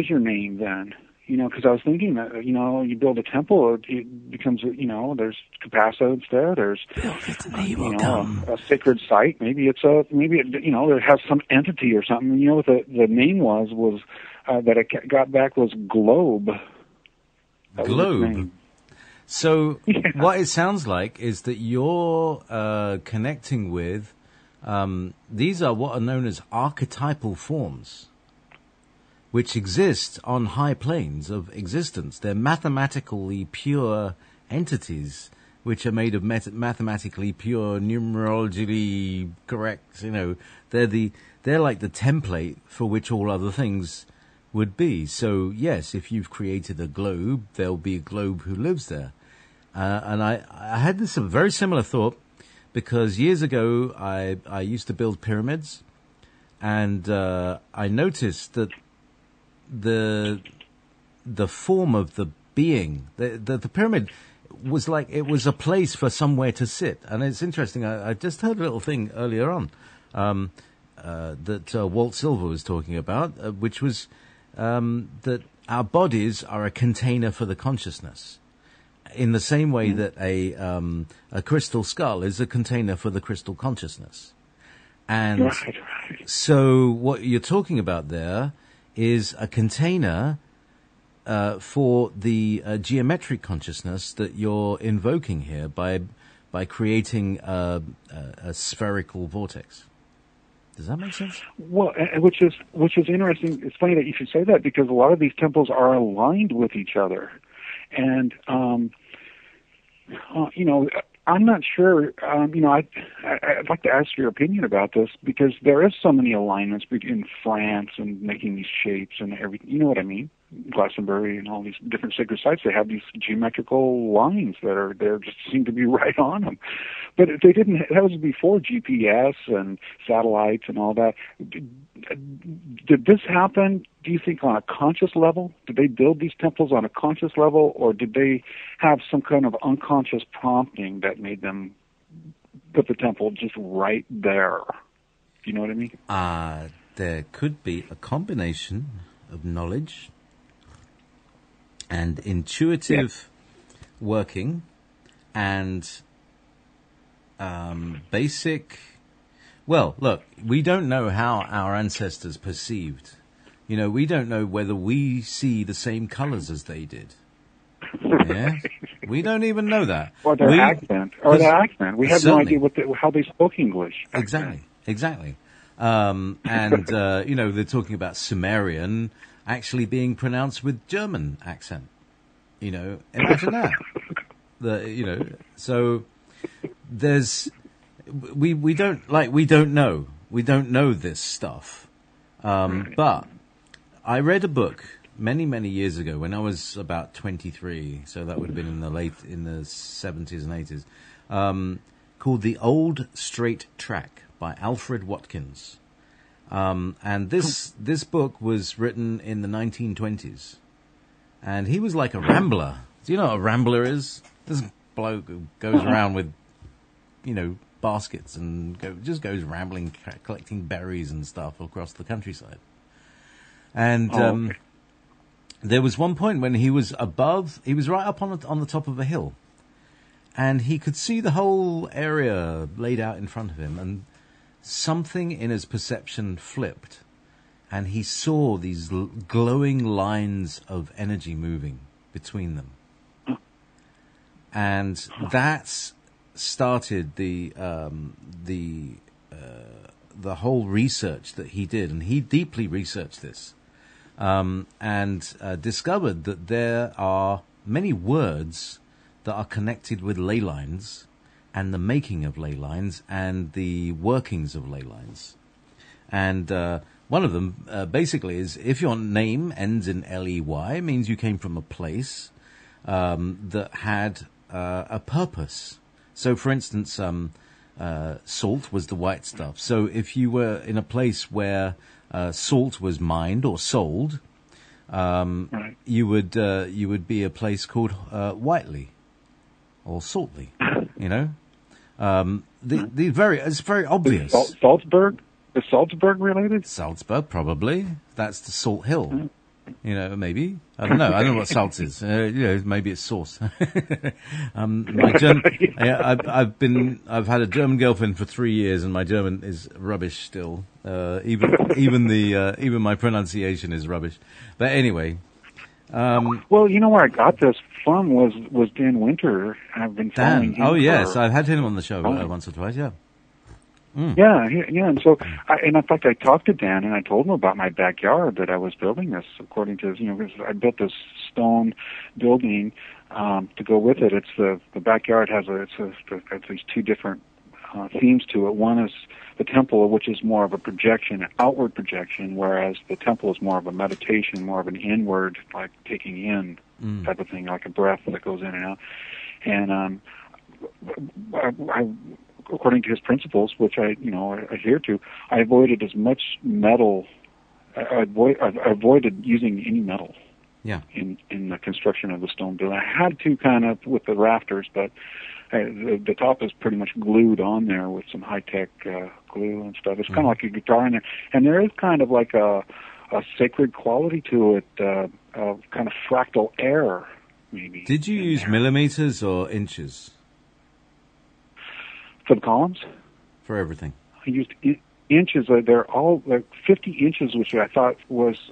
your name then? Because I was thinking that, you build a temple, it becomes, there's capacitance there, there's, a sacred site. Maybe it has some entity or something. What the name was that I got back was Globe. That Globe. So what it sounds like is that you're connecting with, these are what are known as archetypal forms, which exist on high planes of existence. They're mathematically pure entities, which are made of mathematically pure, numerologically correct. They're like the template for which all other things would be. So yes, if you've created a globe, there'll be a globe who lives there. And I had this very similar thought, because years ago I used to build pyramids, and I noticed that the form of the being, the pyramid was like, it was a place for somewhere to sit. And it's interesting, I just heard a little thing earlier on that Walt Silver was talking about, which was that our bodies are a container for the consciousness, in the same way that a crystal skull is a container for the crystal consciousness. And right. So what you're talking about there is a container for the geometric consciousness that you're invoking here by creating a spherical vortex. Does that make sense? Well, which is interesting. It's funny that you should say that, because a lot of these temples are aligned with each other, and I'm not sure. I'd like to ask your opinion about this, because there is so many alignments between France and making these shapes and everything. You know what I mean? Glastonbury and all these different sacred sites, they have these geometrical lines that are there, just seem to be right on them. But they didn't. That was before GPS and satellites and all that. Did this happen, do you think, on a conscious level? Did they build these temples on a conscious level, or did they have some kind of unconscious prompting that made them put the temple just right there? Do you know what I mean? There could be a combination of knowledge and intuitive working and basic. Well, look, we don't know how our ancestors perceived. We don't know whether we see the same colors as they did. Yeah, we don't even know that. Or their accent. We have no idea how they spoke English. Exactly. And they're talking about Sumerian actually being pronounced with German accent. Imagine that. So there's, we don't know this stuff. But I read a book many, many years ago when I was about 23. So that would have been in the 70s and 80s, called The Old Straight Track by Alfred Watkins. And this book was written in the 1920s. And he was like a rambler. Do you know what a rambler is? This bloke who goes around with, baskets and just goes rambling, collecting berries and stuff across the countryside. And okay. there was one point when he was right up on the top of a hill, and he could see the whole area laid out in front of him, and something in his perception flipped, and he saw these glowing lines of energy moving between them. And that started the whole research that he did, and he deeply researched this, and discovered that there are many words that are connected with ley lines, and the making of ley lines, and the workings of ley lines. And one of them basically is, if your name ends in Ley, it means you came from a place that had a purpose. So, for instance, salt was the white stuff. So if you were in a place where salt was mined or sold, Right. you would be a place called Whiteley or Saltley. You know, it's very obvious. Salzburg? Is Salzburg related? Salzburg, probably. That's the Salt Hill. You know, maybe. I don't know. I don't know what salt is. Maybe it's sauce. My German, I've had a German girlfriend for 3 years, and my German is rubbish still. Even my pronunciation is rubbish. But anyway. Well, you know where I got this from was Dan Winter. I've been following Dan. him. Oh yes, I've had him on the show once or twice. Yeah. Mm. Yeah, and so, and in fact, I talked to Dan, and I told him about my backyard, that I was building this according to, because I built this stone building to go with it. It's the backyard has these two different themes to it. One is the temple, which is more of a projection, an outward projection, whereas the temple is more of a meditation, more of an inward, like taking in type of thing, like a breath that goes in and out. And I according to his principles, which I adhere to, I avoided as much metal. I avoided using any metal. Yeah. In the construction of the stone building, I had to kind of with the rafters, but the top is pretty much glued on there with some high tech glue and stuff. It's kind of like a guitar in there, and there is kind of like a sacred quality to it, kind of fractal air, maybe. Did you use millimeters or inches? For the columns? For everything. I used inches. They're all like 50 inches, which I thought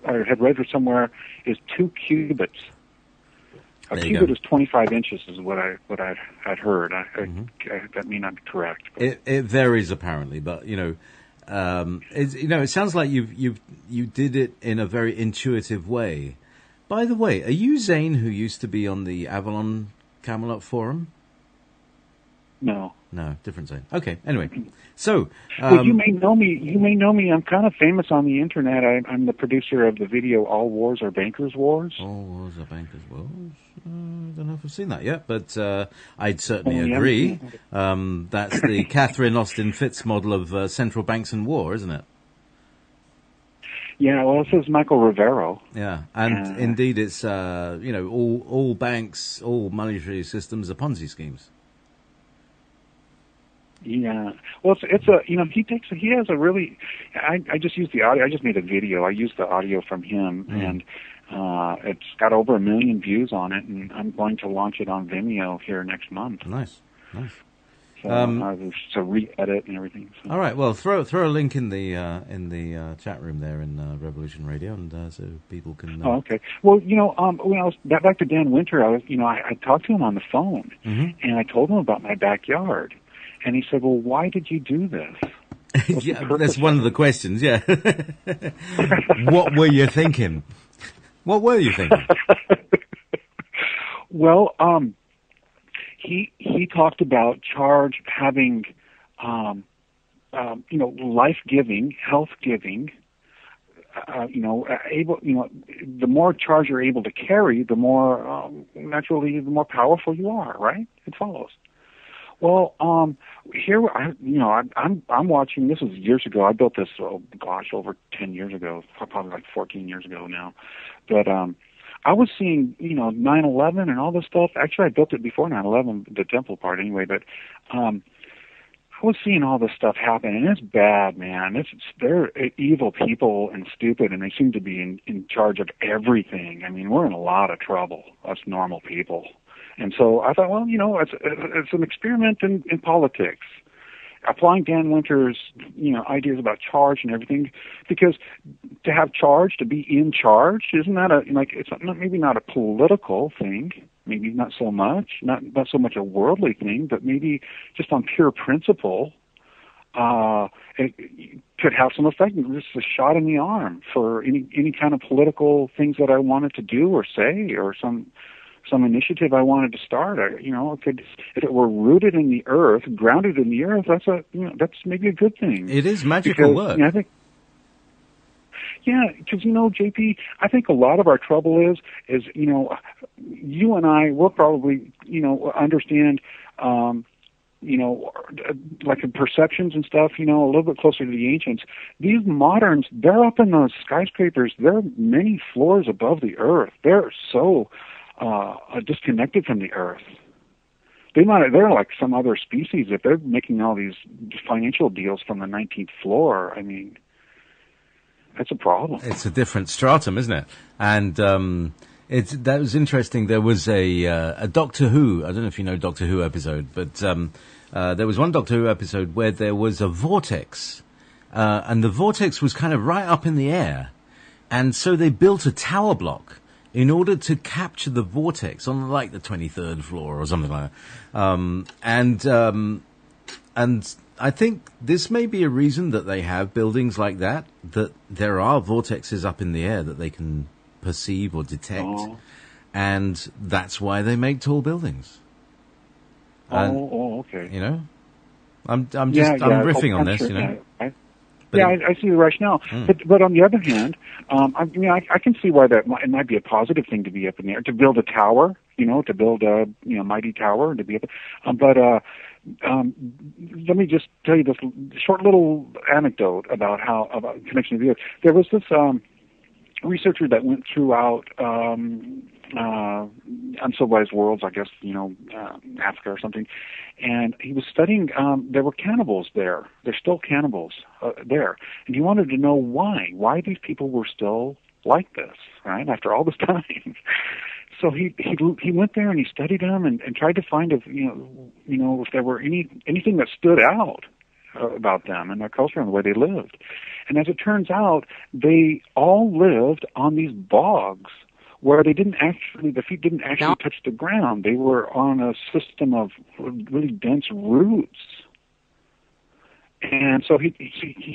I had read somewhere is 2 cubits. A cubit is 25 inches, is what I had heard. That may not be correct. It varies apparently, but it sounds like you did it in a very intuitive way. By the way, are you Zane, who used to be on the Avalon Camelot forum? No, different Zane. Okay, anyway. So, well, you may know me. I'm kind of famous on the internet. I'm the producer of the video "All Wars Are Bankers' Wars." All Wars Are Bankers' Wars. I don't know if I've seen that yet, but I'd certainly agree. That's the Catherine Austin Fitz model of central banks and war, isn't it? Yeah, well, this is Michael Rivero. Yeah, and indeed, it's all banks, all monetary systems are Ponzi schemes. Yeah, well, it's he has a really. I just used the audio. I just made a video. I used the audio from him, and it's got over 1 million views on it, and I'm going to launch it on Vimeo here next month. Nice. So re-edit and everything. So. All right. Well, throw a link in the chat room there in Revolution Radio, and so people can. Oh, okay. Well, when I was back to Dan Winter, I talked to him on the phone, and I told him about my backyard. And he said, well, why did you do this? Yeah, that's one of the questions, yeah. What were you thinking? Well, he talked about charge having, life-giving, health-giving, the more charge you're able to carry, the more, naturally, the more powerful you are, right? It follows. Well, here I'm watching. This was years ago. I built this, over 10 years ago, probably like 14 years ago now. But I was seeing, 9/11 and all this stuff. Actually, I built it before 9/11, the temple part anyway. But I was seeing all this stuff happen, and it's bad, man. They're evil people and stupid, and they seem to be in charge of everything. I mean, we're in a lot of trouble, us normal people. And so I thought, well, it's an experiment in politics, applying Dan Winter's, ideas about charge and everything, because to have charge, to be in charge, isn't that it's maybe not a political thing, maybe not so much a worldly thing, but maybe just on pure principle, it could have some effect. Just a shot in the arm for any kind of political things that I wanted to do or say, or some initiative I wanted to start. It could, if it were rooted in the earth, grounded in the earth, that's maybe a good thing. It is magical work. I think. Yeah, because JP, I think a lot of our trouble is you and I will probably understand like in perceptions and stuff, a little bit closer to the ancients. These moderns, they're up in those skyscrapers. They're many floors above the earth. They're so disconnected from the earth. They're like some other species if they're making all these financial deals from the 19th floor. I mean, that's a problem. It's a different stratum, isn't it? And that was interesting. There was a Doctor Who, I don't know if you know Doctor Who episode, but there was one Doctor Who episode where there was a vortex, and the vortex was kind of right up in the air, and so they built a tower block in order to capture the vortex on like the 23rd floor or something like that. And I think this may be a reason that they have buildings like that there are vortexes up in the air that they can perceive or detect. Oh. And that's why they make tall buildings. Okay. I'm riffing on this, sure, I see the rationale. But on the other hand, I can see why it might be a positive thing to be up in the air, to build a tower, to build a mighty tower, and to be up. Let me just tell you this short little anecdote about connection to the earth. There was this researcher that went throughout uncivilized worlds, I guess, Africa or something, and he was studying, there were cannibals there. There's still cannibals there. And he wanted to know why these people were still like this, right, after all this time. So he went there and he studied them and tried to find if there were anything that stood out about them and their culture and the way they lived. And as it turns out, they all lived on these bogs where the feet didn't actually touch the ground. They were on a system of really dense roots. And so he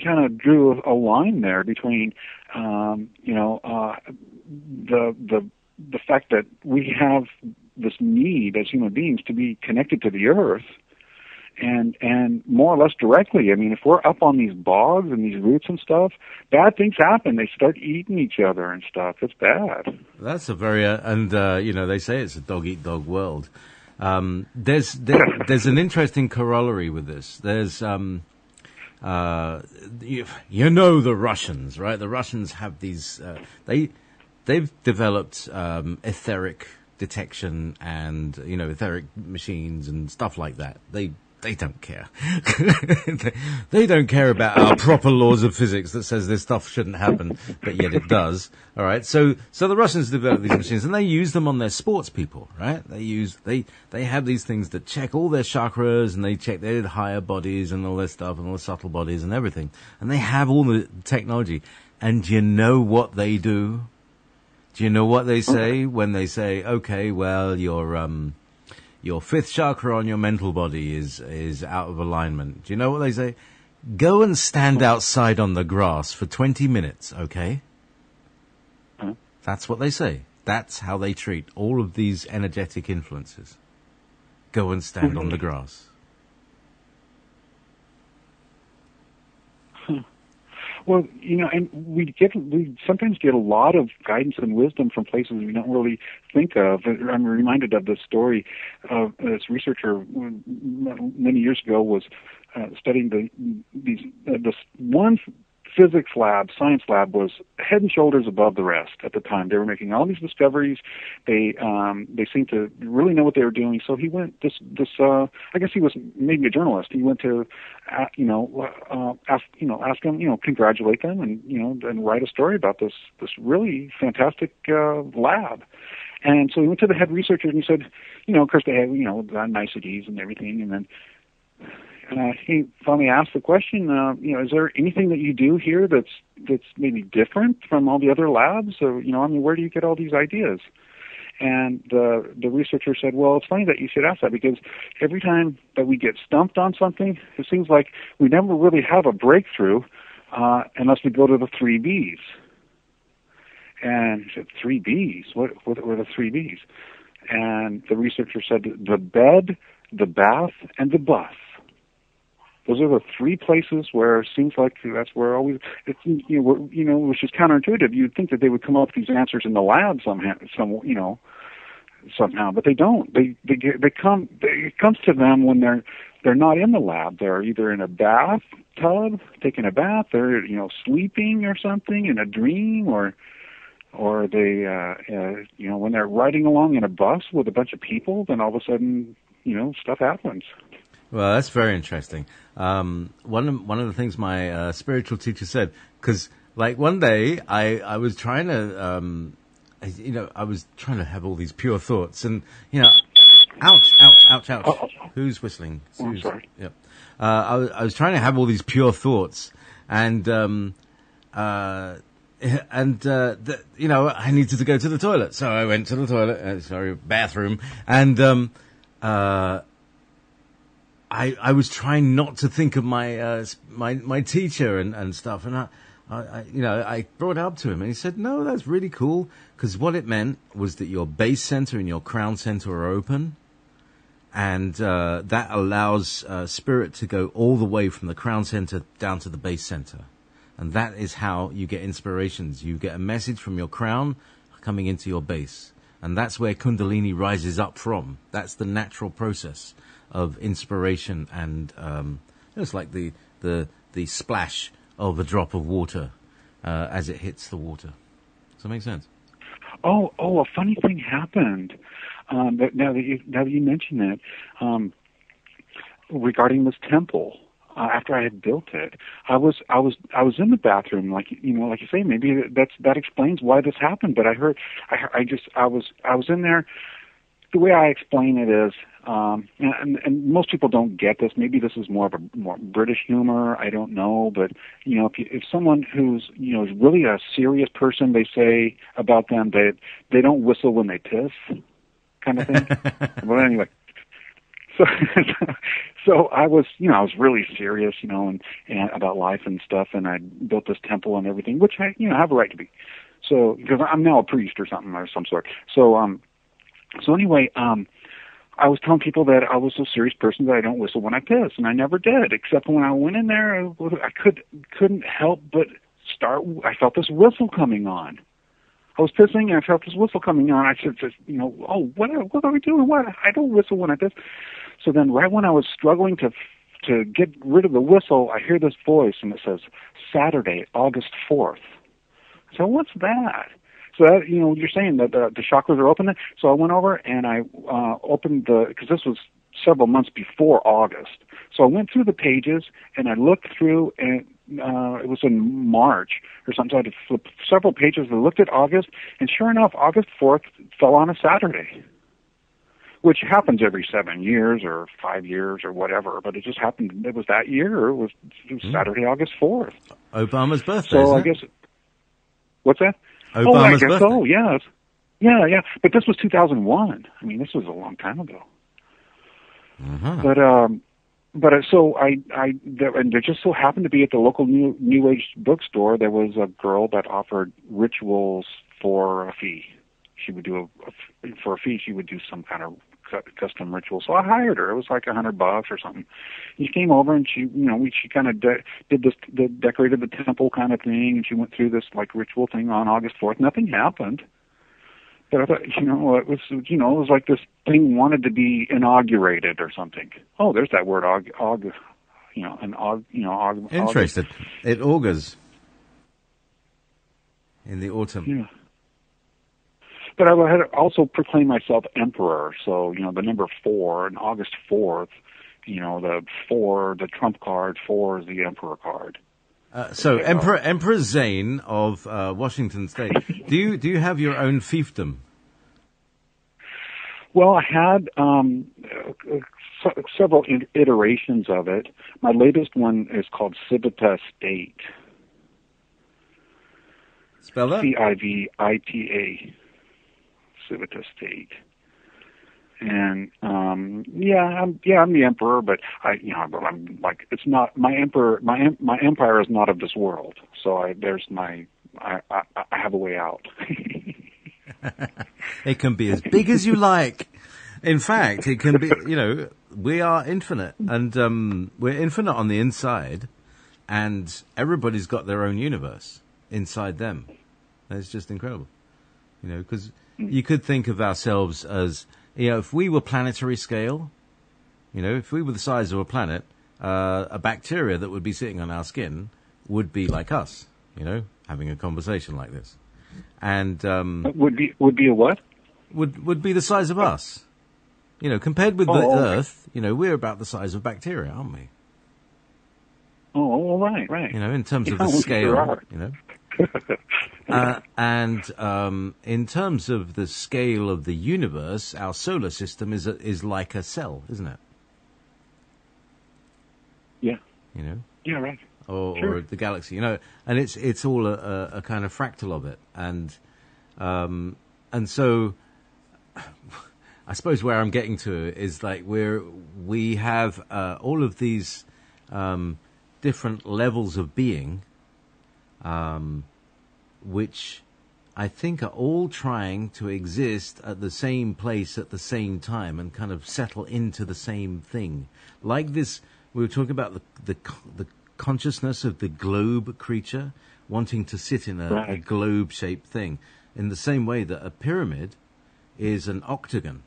kind of drew a line there between, the fact that we have this need as human beings to be connected to the earth, and more or less directly. I mean, if we're up on these bogs and these roots and stuff, bad things happen. They start eating each other and stuff. It's bad. That's a very they say it's a dog-eat-dog world. There's an interesting corollary with this. There's the Russians, right? The Russians have these. They've developed etheric detection and etheric machines and stuff like that. They don't care. They don't care about our proper laws of physics that says this stuff shouldn't happen, but yet it does. All right. So the Russians develop these machines and they use them on their sports people, right? They have these things that check all their chakras and they check their higher bodies and all their stuff and all the subtle bodies and everything. And they have all the technology. And do you know what they do? Do you know what they say when they say, okay, well, your fifth chakra on your mental body is out of alignment? Do you know what they say? Go and stand outside on the grass for 20 minutes, okay? That's what they say. That's how they treat all of these energetic influences. Go and stand on the grass. Well, and we sometimes get a lot of guidance and wisdom from places we don't really think of. I'm reminded of the story of this researcher many years ago was studying this one physics lab, science lab was head and shoulders above the rest at the time. They were making all these discoveries. They seemed to really know what they were doing. So he went I guess he was maybe a journalist. He went to ask them, congratulate them, and write a story about this really fantastic lab. And so he went to the head researcher and he said, of course they had, the niceties and everything. And then he finally asked the question, is there anything that you do here that's maybe different from all the other labs? Or, where do you get all these ideas? And the researcher said, well, it's funny that you should ask that, because every time that we get stumped on something, it seems like we never really have a breakthrough unless we go to the 3 Bs. And he said, 3 Bs? What were the 3 Bs? And the researcher said, the bed, the bath, and the bus. Those are the 3 places where it seems like that's where always, which is counterintuitive. You'd think that they would come up with these answers in the lab somehow, but they don't. It comes to them when they're not in the lab. They're either in a bathtub, taking a bath, they're, sleeping or something in a dream, or they, when they're riding along in a bus with a bunch of people, then all of a sudden, stuff happens. Well, that's very interesting. One of the things my spiritual teacher said, because like one day I was trying to, I was trying to have all these pure thoughts, and ouch. Oh. Who's whistling? I'm sorry. Yep. I was trying to have all these pure thoughts, and I needed to go to the toilet, so I went to the toilet. Bathroom, and I was trying not to think of my teacher and stuff, and I brought it up to him, and he said, "No, that's really cool, because what it meant was that your base center and your crown center are open, and that allows spirit to go all the way from the crown center down to the base center, and that is how you get inspirations. You get a message from your crown coming into your base, and that's where Kundalini rises up from. That's the natural process of inspiration, and it's like the splash of a drop of water as it hits the water." Does that make sense? Oh! A funny thing happened. But now that you mention it, regarding this temple, after I had built it, I was in the bathroom, like you say, maybe that explains why this happened. But I was in there. The way I explain it is, and most people don't get this. Maybe this is more British humor. I don't know, but if someone who's is really a serious person, they say about them that they don't whistle when they piss, kind of thing. But anyway, so I was really serious, and about life and stuff, and I built this temple and everything, which I have a right to be. So because I'm now a priest or something of some sort. So anyway, I was telling people that I was a serious person, that I don't whistle when I piss, and I never did, except when I went in there, I couldn't help but I felt this whistle coming on. I was pissing, and I felt this whistle coming on. I said, oh, what are we doing? What? I don't whistle when I piss. So then right when I was struggling to get rid of the whistle, I hear this voice, and it says, Saturday, August 4th. So what's that? So that, you're saying that the chakras are open. So I went over and I opened because this was several months before August. So I went through the pages and I looked through, and it was in March or something. So I had to flip several pages. I looked at August, and sure enough, August 4th fell on a Saturday, which happens every 7 years or 5 years or whatever. But it just happened. It was that year. It was Saturday, August 4th. Obama's birthday. So isn't I it? guess. What's that? Obama's I guess birthday. so, yes. Yeah. But this was 2001. I mean, this was a long time ago. Uh-huh. But so and there just so happened to be at the local New Age bookstore, there was a girl that offered rituals for a fee. She would do for a fee. She would do some kind of custom ritual. So I hired her. It was like $100 or something. She came over and she kind of decorated the temple kind of thing, and she went through this like ritual thing on August 4th. Nothing happened. But I thought, it was like this thing wanted to be inaugurated or something. Oh, there's that word, Interested. It augurs. in the autumn. Yeah. But I had also proclaimed myself emperor. So, the number 4, and August 4th, the trump card, 4 is the emperor card. So Emperor Zane of Washington State. Do you have your own fiefdom? Well, I had several iterations of it. My latest one is called Civita State. Spell that? Civita. Civita State. And I'm the emperor, but I'm like, it's not my emperor. My empire is not of this world. So I have a way out. It can be as big as you like. In fact, it can be. We are infinite, and we're infinite on the inside, and everybody's got their own universe inside them. It's just incredible, because you could think of ourselves as. If we were planetary scale, if we were the size of a planet, a bacteria that would be sitting on our skin would be like us, having a conversation like this. And would be a what? Would be the size of us. Compared with the Earth, we're about the size of bacteria, aren't we? Oh, right. In terms of the scale, and in terms of the scale of the universe, our solar system is like a cell, isn't it? Yeah. Yeah, right. Or the galaxy, and it's all a kind of fractal of it, and so I suppose where I'm getting to is like we have all of these different levels of being. Which I think are all trying to exist at the same place at the same time and kind of settle into the same thing. Like this, we were talking about the consciousness of the globe creature wanting to sit in a globe-shaped thing, in the same way that a pyramid is an octagon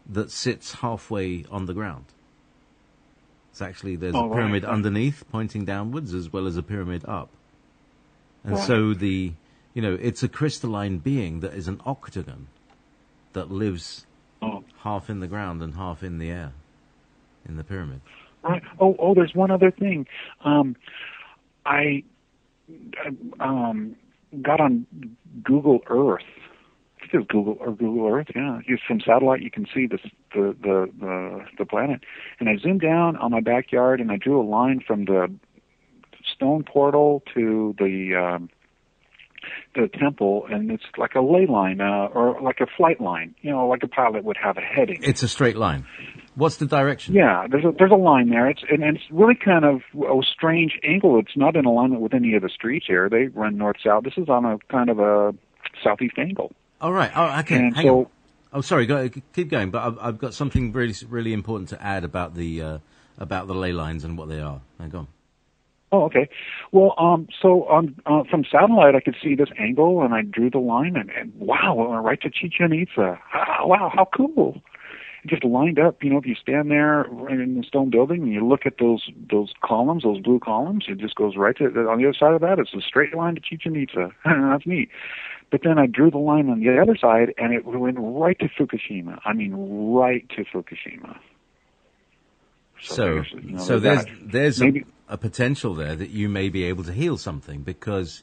that sits halfway on the ground. It's actually, there's a pyramid underneath pointing downwards as well as a pyramid up. And so it's a crystalline being that is an octagon that lives half in the ground and half in the air, in the pyramid. Right. Oh, there's one other thing. I got on Google Earth. I think it's Google Earth. Yeah, from satellite you can see the planet. And I zoomed down on my backyard and I drew a line from the stone portal to the temple, and it's like a ley line or like a flight line, like a pilot would have a heading. It's a straight line. What's the direction? Yeah, there's a line there. It's really kind of a strange angle. It's not in alignment with any of the streets here. They run north-south. This is on a kind of a southeast angle. All right. Oh, okay. And hang on. Oh, sorry. Keep going. But I've got something really, really important to add about the ley lines and what they are. Hang on. Oh, okay. Well, from satellite, I could see this angle, and I drew the line, and wow, right to Chichen Itza. Wow, how cool! It just lined up. If you stand there in the stone building and you look at those columns, those blue columns, it just goes right to on the other side of that. It's a straight line to Chichen Itza. That's neat. But then I drew the line on the other side, and it went right to Fukushima. I mean, right to Fukushima. So there's a potential there that you may be able to heal something, because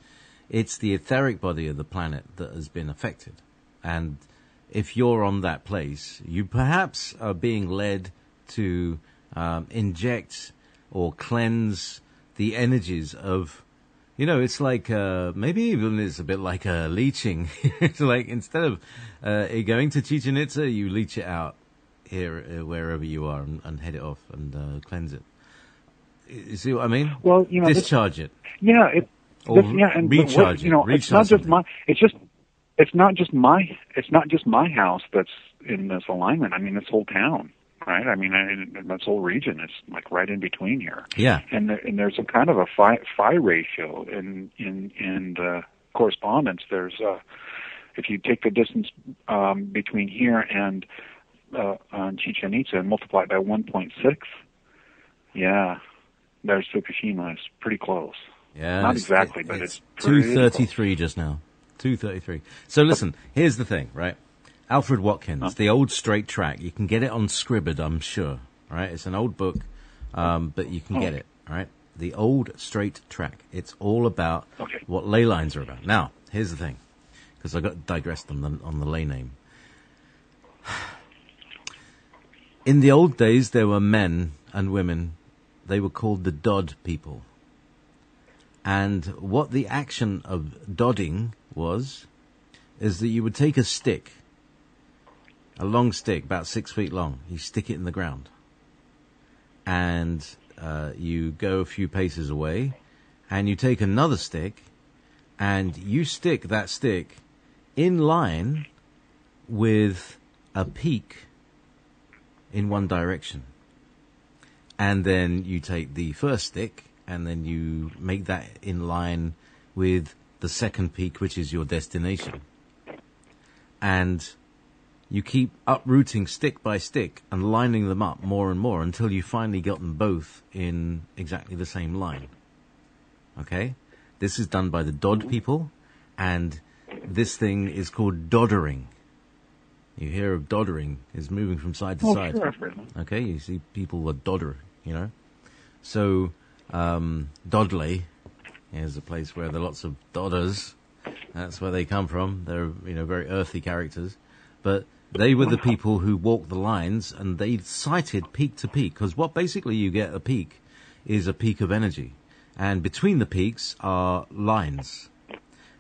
it's the etheric body of the planet that has been affected. And if you're on that place, you perhaps are being led to inject or cleanse the energies of, it's like, maybe even it's a bit like a leeching. It's like instead of going to Chichen Itza, you leech it out here, wherever you are, and head it off and cleanse it. You see what I mean? Well, discharge it. Yeah, and recharge it. It's not just my. It's not just my house that's in this alignment. I mean, this whole town, right? I mean, this whole region is like right in between here. Yeah. And there's a kind of a phi ratio in the correspondence. There's if you take the distance between here and Chichen Itza and multiply it by 1.6, yeah, there's Fukushima. It's pretty close. Yeah, not exactly, but it's 233 just now. 2:33. So listen, here's the thing, right? Alfred Watkins, the old straight track. You can get it on Scribbed, I'm sure. Right? It's an old book, but you can get it. Right? The old straight track. It's all about what ley lines are about. Now, here's the thing, because I got digressed on the ley name. In the old days, there were men and women. They were called the Dod people. And what the action of dodding is that you would take a stick, a long stick, about 6 feet long. You stick it in the ground. And you go a few paces away, and you take another stick, and you stick that stick in line with a peak in one direction. And then you take the first stick, and then you make that in line with the second peak, which is your destination. And you keep uprooting stick by stick and lining them up more and more until you finally got them both in exactly the same line. Okay? This is done by the Dod people, and this thing is called doddering. You hear of doddering, is moving from side to side. Sure. Okay, you see people that dodder, you know. So, Dodley is a place where there are lots of dodders. That's where they come from. They're, very earthy characters. But they were the people who walked the lines, and they sighted peak to peak, because what basically you get a peak is a peak of energy. And between the peaks are lines.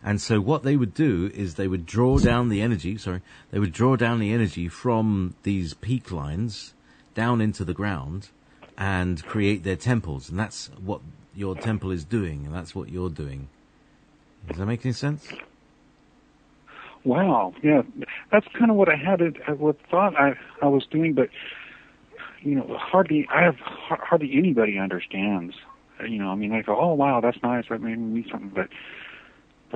And so what they would do is they would draw down the energy, from these peak lines down into the ground and create their temples. And that's what your temple is doing, and that's what you're doing. Does that make any sense? Wow, yeah, that's kind of what I thought I was doing, but hardly anybody understands. I go, oh wow, that's nice, that made me something, but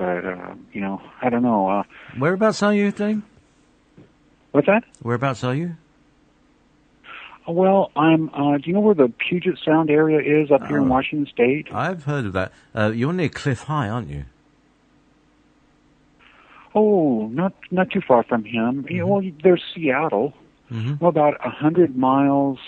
I don't know. Whereabouts are you, Zane? What's that? Whereabouts are you? Well, I'm. Do you know where the Puget Sound area is up here in Washington State? I've heard of that. You're near Cliff High, aren't you? Oh, not too far from him. Mm-hmm. Well, there's Seattle. Mm-hmm. Well, about 100 miles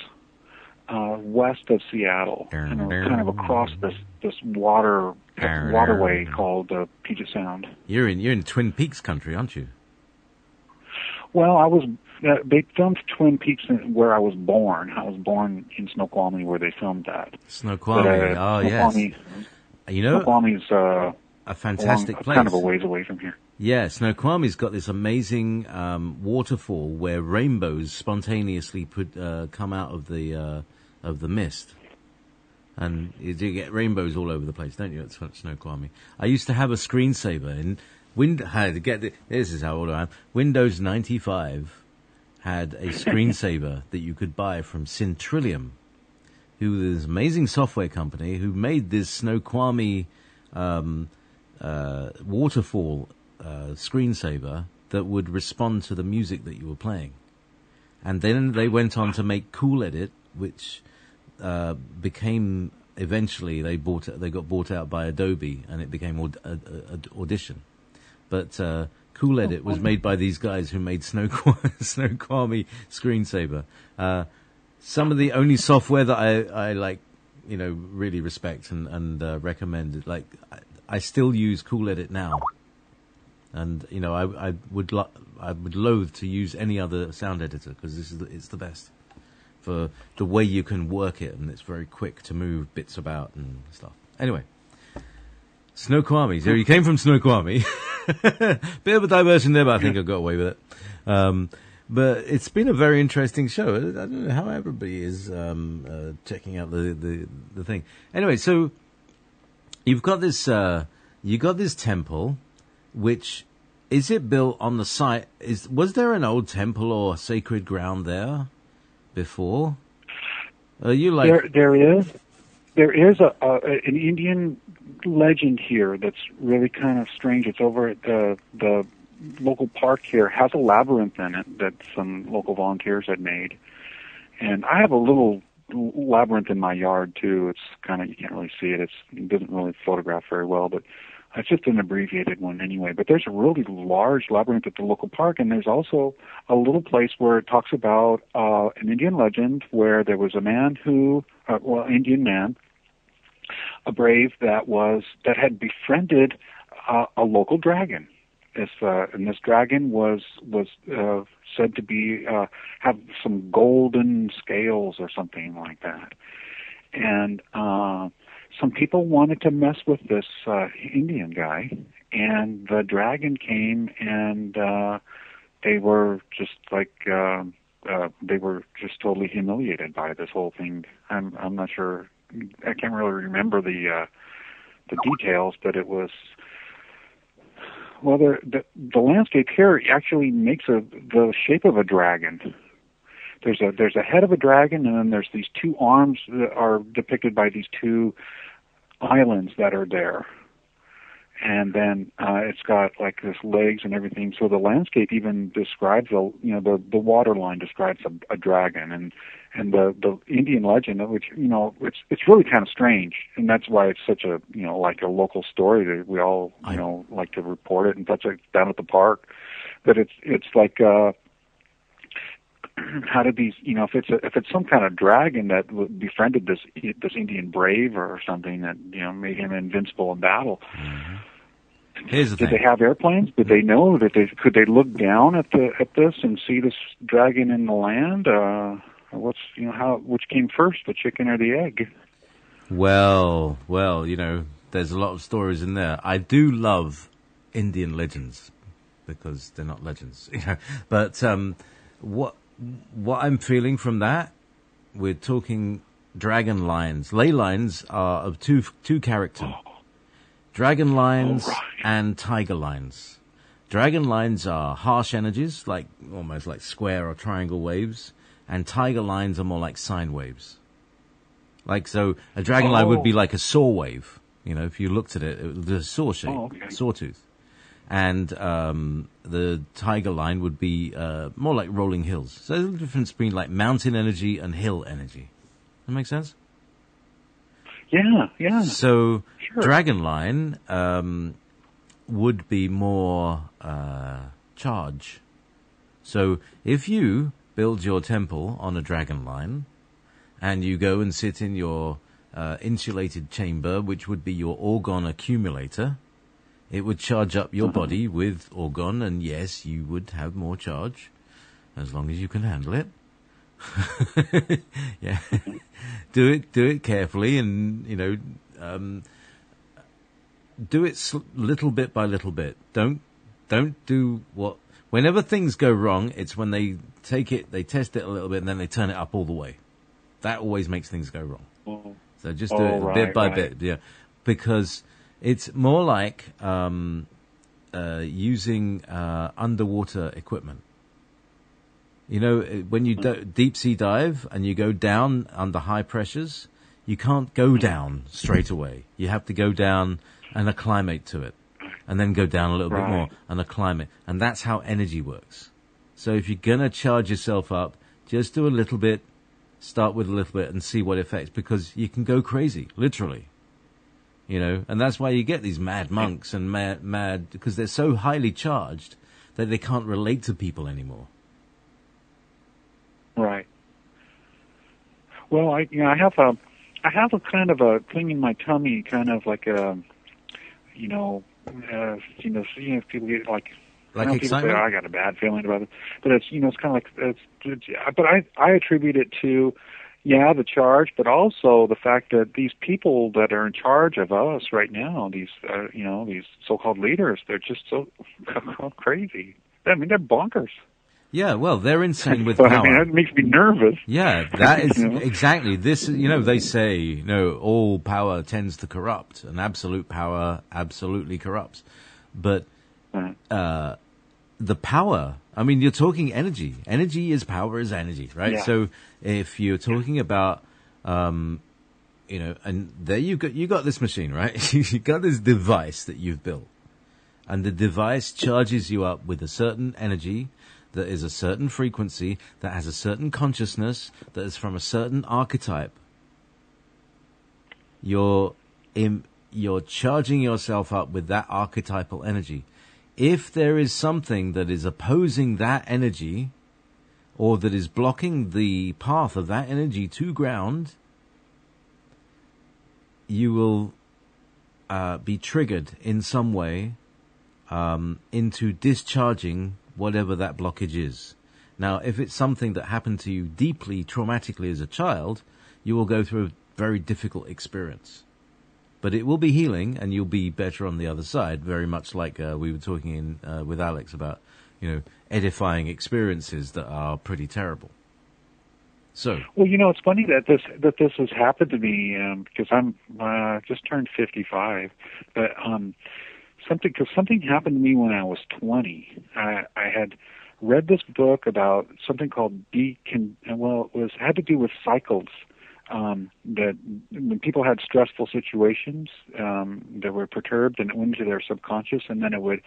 west of Seattle, kind of across this waterway called Puget Sound. You're in Twin Peaks country, aren't you? Well, I was. They filmed Twin Peaks where I was born. I was born in Snoqualmie, where they filmed that. Snoqualmie, yes. Snoqualmie's a fantastic place. Kind of a ways away from here. Yeah, Snoqualmie's got this amazing waterfall where rainbows spontaneously come out of the mist, and you do get rainbows all over the place, don't you? At Snoqualmie. I used to have a screensaver in this is how old I am. Windows 95 had a screensaver that you could buy from Centrillium, who was this amazing software company who made this Snoqualmie waterfall screensaver that would respond to the music that you were playing. And then they went on to make Cool Edit, which became eventually they got bought out by Adobe, and it became Audition. But Cool Edit was made by these guys who made Snoqualmie screensaver. Some of the only software that I like, really respect and recommend. Like I still use Cool Edit now, and I would loathe to use any other sound editor, because it's the best for the way you can work it, and it's very quick to move bits about and stuff. Anyway, Snoqualmie. So you came from Snoqualmie. Bit of a diversion there, but I think I got away with it. But it's been a very interesting show. I don't know how everybody is checking out the thing. Anyway, so you've got this temple, which is it built on the site? Was there an old temple or sacred ground there before? Are you like there is an Indian legend here that's really kind of strange. It's over at the local park here. Has a labyrinth in it that some local volunteers had made, and I have a little labyrinth in my yard too. It's kind of, you can't really see it. It doesn't really photograph very well, but It's just an abbreviated one anyway. But there's a really large labyrinth at the local park, and there's also a little place where it talks about an Indian legend where there was a man Indian man, a brave that had befriended a local dragon. And this dragon was said to be have some golden scales or something like that. And some people wanted to mess with this Indian guy, and the dragon came, and they were just totally humiliated by this whole thing. I'm not sure. I can't really remember the details, but it was. Well, the landscape here actually makes the shape of a dragon. There's a head of a dragon, and then there's these two arms that are depicted by these two islands that are there. And then it's got like this legs and everything. So the landscape even describes the water line describes a dragon, and the Indian legend, which it's really kind of strange, and that's why it's such a like a local story that we all like to report it and touch it down at the park. But it's like how did these if it's some kind of dragon that befriended this Indian brave or something that made him invincible in battle. Mm-hmm. Here's the Did thing. they have airplanes? Did they know that could they look down at this and see this dragon in the land? Which came first, the chicken or the egg? Well, there's a lot of stories in there. I do love Indian legends because they're not legends, But what I'm feeling from that, we're talking dragon lines. Ley lines are of two character. Dragon lines and tiger lines. Dragon lines are harsh energies, almost like square or triangle waves, and tiger lines are more like sine waves. So a dragon line would be like a saw wave. If you looked at it, it was a saw shape, sawtooth. And the tiger line would be more like rolling hills. So there's a difference between like mountain energy and hill energy. That make sense? Yeah. So Sure. dragon line would be more charge. So if you build your temple on a dragon line and you go and sit in your insulated chamber, which would be your orgon accumulator, it would charge up your body with orgon, and yes, you would have more charge as long as you can handle it. Yeah. Do it carefully, and do it little bit by little bit. Don't do what. Whenever things go wrong, it's when they take it, they test it a little bit, and then they turn it up all the way. That always makes things go wrong. So just do it bit by bit, yeah. Because it's more like using underwater equipment. When you deep sea dive and you go down under high pressures, you can't go down straight away. You have to go down and acclimate to it, and then go down a little bit more and acclimate. And that's how energy works. So if you're going to charge yourself up, just do a little bit, start with a little bit and see what affects, because you can go crazy, literally. And that's why you get these mad monks and mad, because they're so highly charged that they can't relate to people anymore. Right. Well, I have a kind of a thing in my tummy, kind of like a, people get like people excitement. say, I got a bad feeling about it, but it's it's kind of like but I attribute it to the charge, but also the fact that these people that are in charge of us right now, these these so-called leaders, they're just so crazy. I mean, they're bonkers. Yeah, well, they're insane with But, power. I mean, that makes me nervous. Yeah, that is exactly this. They say, all power tends to corrupt, and absolute power absolutely corrupts. But the power, I mean, you're talking energy. Energy is power is energy, right? Yeah. So if you're talking about, and there you got this machine, right? You got this device that you've built, and the device charges you up with a certain energy that is a certain frequency, that has a certain consciousness, that is from a certain archetype. You're you're charging yourself up with that archetypal energy. If there is something that is opposing that energy, or that is blocking the path of that energy to ground, you will be triggered in some way into discharging whatever that blockage is. Now, if it's something that happened to you deeply traumatically as a child, you will go through a very difficult experience. But it will be healing, and you'll be better on the other side, very much like we were talking with Alex about, edifying experiences that are pretty terrible. So, well, it's funny that this has happened to me because I'm just turned 55, but something happened to me when I was 20. I had read this book about something called it had to do with cycles. That when people had stressful situations that were perturbed, and it went into their subconscious, and then it would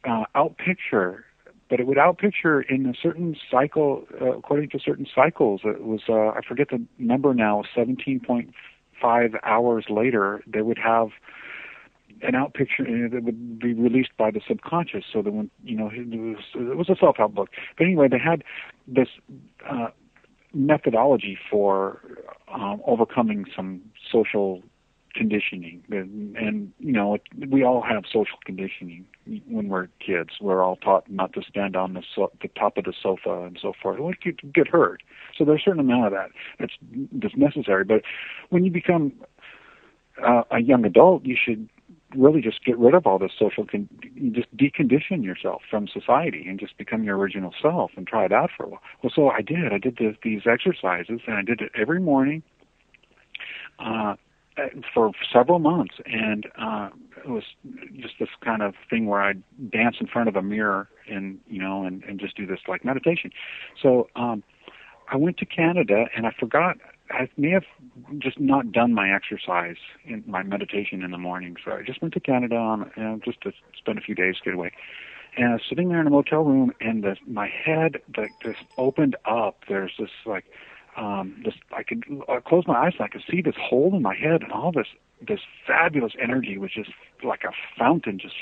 outpicture. But it would outpicture in a certain cycle, according to certain cycles. It was, I forget the number now, 17.5 hours later, they would have an outpicture that would be released by the subconscious. So that when, it was a self-help book. But anyway, they had this methodology for overcoming some social conditioning, and we all have social conditioning when we're kids. We're all taught not to stand on the top of the sofa and so forth. Well, you get hurt. So there's a certain amount of that that's necessary. But when you become a young adult, you should really just get rid of all this just decondition yourself from society and just become your original self and try it out for a while. Well, so I did. I did these exercises, and I did it every morning for several months, and it was just this kind of thing where I'd dance in front of a mirror and just do this like meditation. So I went to Canada, and I forgot. I may have just not done my exercise in my meditation in the morning. So I just went to Canada just to spend a few days, get away. And I was sitting there in a motel room, and my head just opened up. There's this I could close my eyes and I could see this hole in my head, and all this fabulous energy was just like a fountain just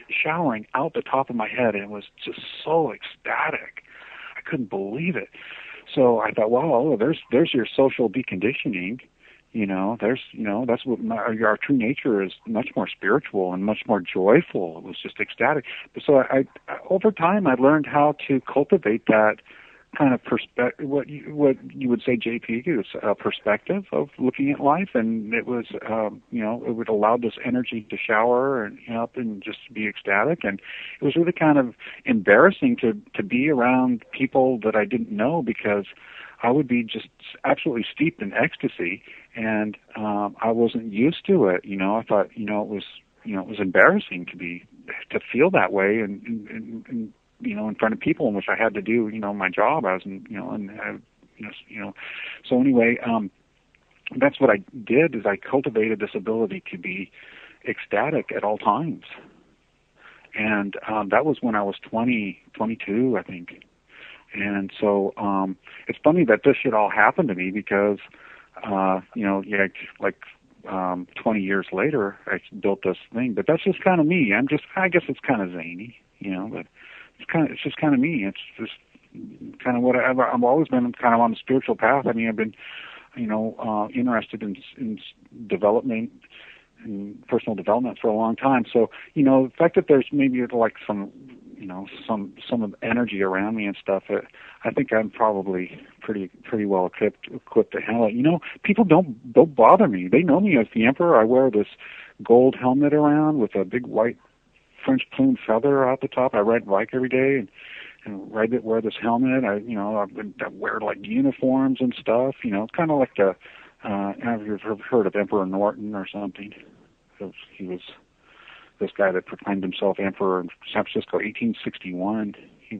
showering out the top of my head, and it was just so ecstatic. I couldn't believe it. So I thought, well, there's your social deconditioning. That's what our true nature is, much more spiritual and much more joyful. It was just ecstatic. So I over time, I learned how to cultivate that kind of perspective, what you would say, JP, is a perspective of looking at life, and it was, it would allow this energy to shower and up and just be ecstatic, and it was really kind of embarrassing to be around people that I didn't know, because I would be just absolutely steeped in ecstasy, and I wasn't used to it. I thought, it was embarrassing to feel that way, and in front of people in which I had to do, my job. I was, So anyway, that's what I did, is I cultivated this ability to be ecstatic at all times. And that was when I was 22, I think. And so it's funny that this should all happen to me, because, 20 years later, I built this thing. But that's just kind of me. I guess it's kind of zany, but it's just kind of me. It's just kind of what I've always been, kind of on the spiritual path. I mean, I've been, interested in development and personal development for a long time. So, the fact that there's maybe like some of energy around me and stuff, I think I'm probably pretty well equipped to handle it. People don't bother me. They know me as the Emperor. I wear this gold helmet around with a big white French plume feather out the top. I ride a bike every day and wear this helmet. I wear like uniforms and stuff. It's kind of like have you ever heard of Emperor Norton or something? He was this guy that proclaimed himself emperor in San Francisco, 1861. He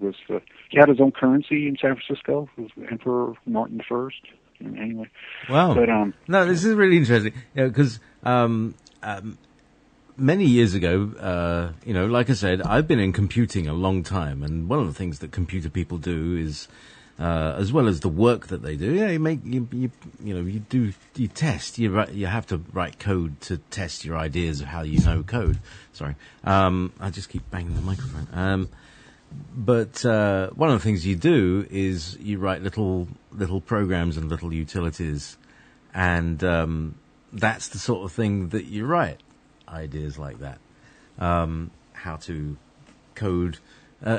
had his own currency in San Francisco. It was Emperor Norton the First. Anyway. Wow. But no, this is really interesting, because many years ago, like I said, I've been in computing a long time, and one of the things that computer people do is as well as the work that they do. Yeah, you test. You have to write code to test your ideas of how you know code. Sorry, I just keep banging the microphone. But one of the things you do is you write little programs and little utilities, and that's the sort of thing that you write. Ideas like that, how to code.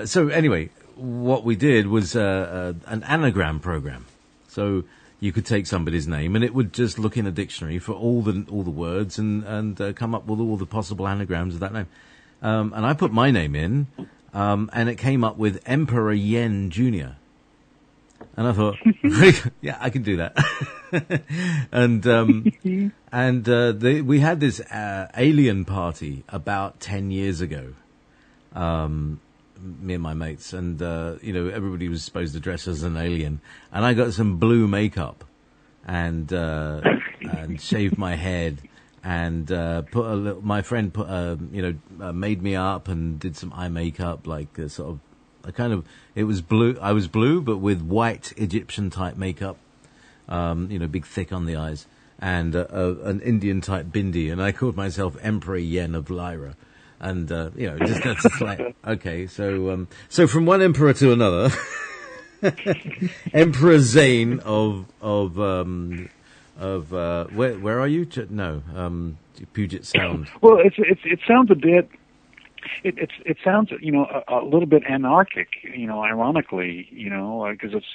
So anyway, what we did was an anagram program. So you could take somebody's name, and it would just look in a dictionary for all the words and come up with all the possible anagrams of that name. And I put my name in, and it came up with Emperor Yen Jr. And I thought, yeah, I can do that. And we had this alien party about 10 years ago. Me and my mates, and everybody was supposed to dress as an alien, and I got some blue makeup and shaved my head and my friend made me up and did some eye makeup, like it was blue. I was blue, but with white Egyptian type makeup, big thick on the eyes, and an Indian type bindi, and I called myself Emperor Yen of Lyra. And, that's like, okay, so from one emperor to another, Emperor Zane of where are you? Puget Sound. Well, it sounds a bit, it sounds, a little bit anarchic, ironically, because it's,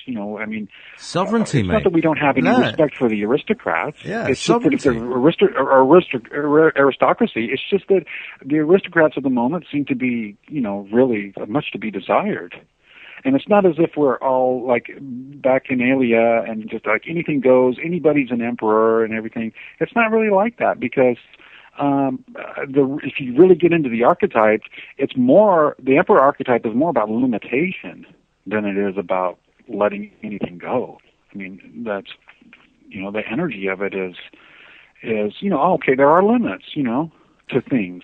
sovereignty, it's mate. not that we don't have any respect for the aristocrats. Yeah, it's sovereignty. Just that aristocracy. It's just that the aristocrats of the moment seem to be, really much to be desired. And it's not as if we're all like bacchanalia and just like anything goes, anybody's an emperor and everything. It's not really like that, because if you really get into the archetype, the emperor archetype is more about limitation than it is about letting anything go. I mean, that's, the energy of it is, okay, there are limits, to things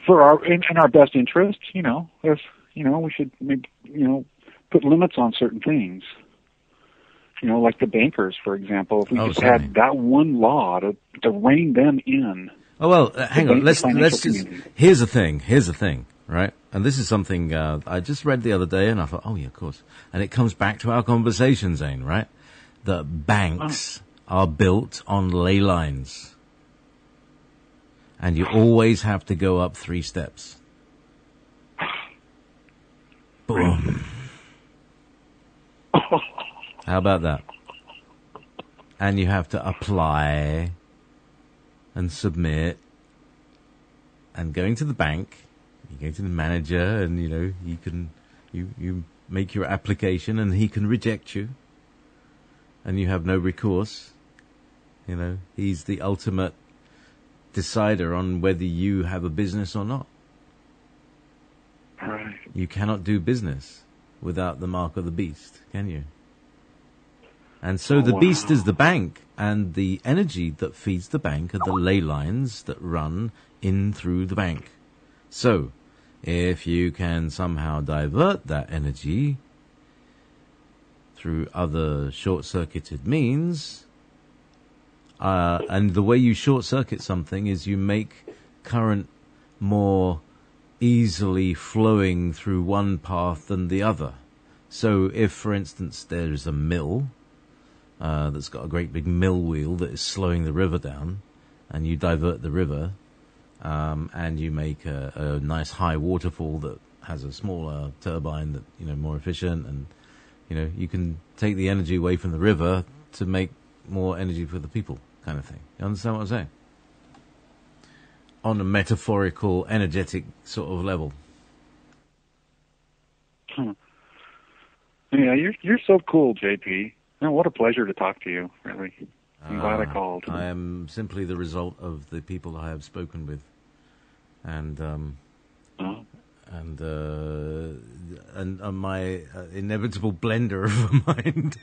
for in our best interest, if, we should maybe, put limits on certain things. Like the bankers, for example, if we just had that one law to rein them in. Oh, well, hang on. Let's just, here's the thing, right? And this is something, I just read the other day, and I thought, oh yeah, of course. And it comes back to our conversation, Zane, right? That banks are built on ley lines. And you always have to go up 3 steps. Boom. How about that? And you have to apply and submit, and going to the bank, you go to the manager, and you make your application, and he can reject you, and you have no recourse. He's the ultimate decider on whether you have a business or not. Right. You cannot do business without the mark of the beast, can you? And so the beast is the bank, and the energy that feeds the bank are the ley lines that run in through the bank. So, if you can somehow divert that energy through other short-circuited means, and the way you short-circuit something is you make current more easily flowing through one path than the other. So if, for instance, there's a mill that's got a great big mill wheel that is slowing the river down, and you divert the river, and you make a nice high waterfall that has a smaller turbine that, more efficient, and, you can take the energy away from the river to make more energy for the people, kind of thing. You understand what I'm saying? On a metaphorical, energetic sort of level. Yeah, you're so cool, JP. What a pleasure to talk to you, really. I'm glad I called. I am simply the result of the people I have spoken with. And my inevitable blender of a mind.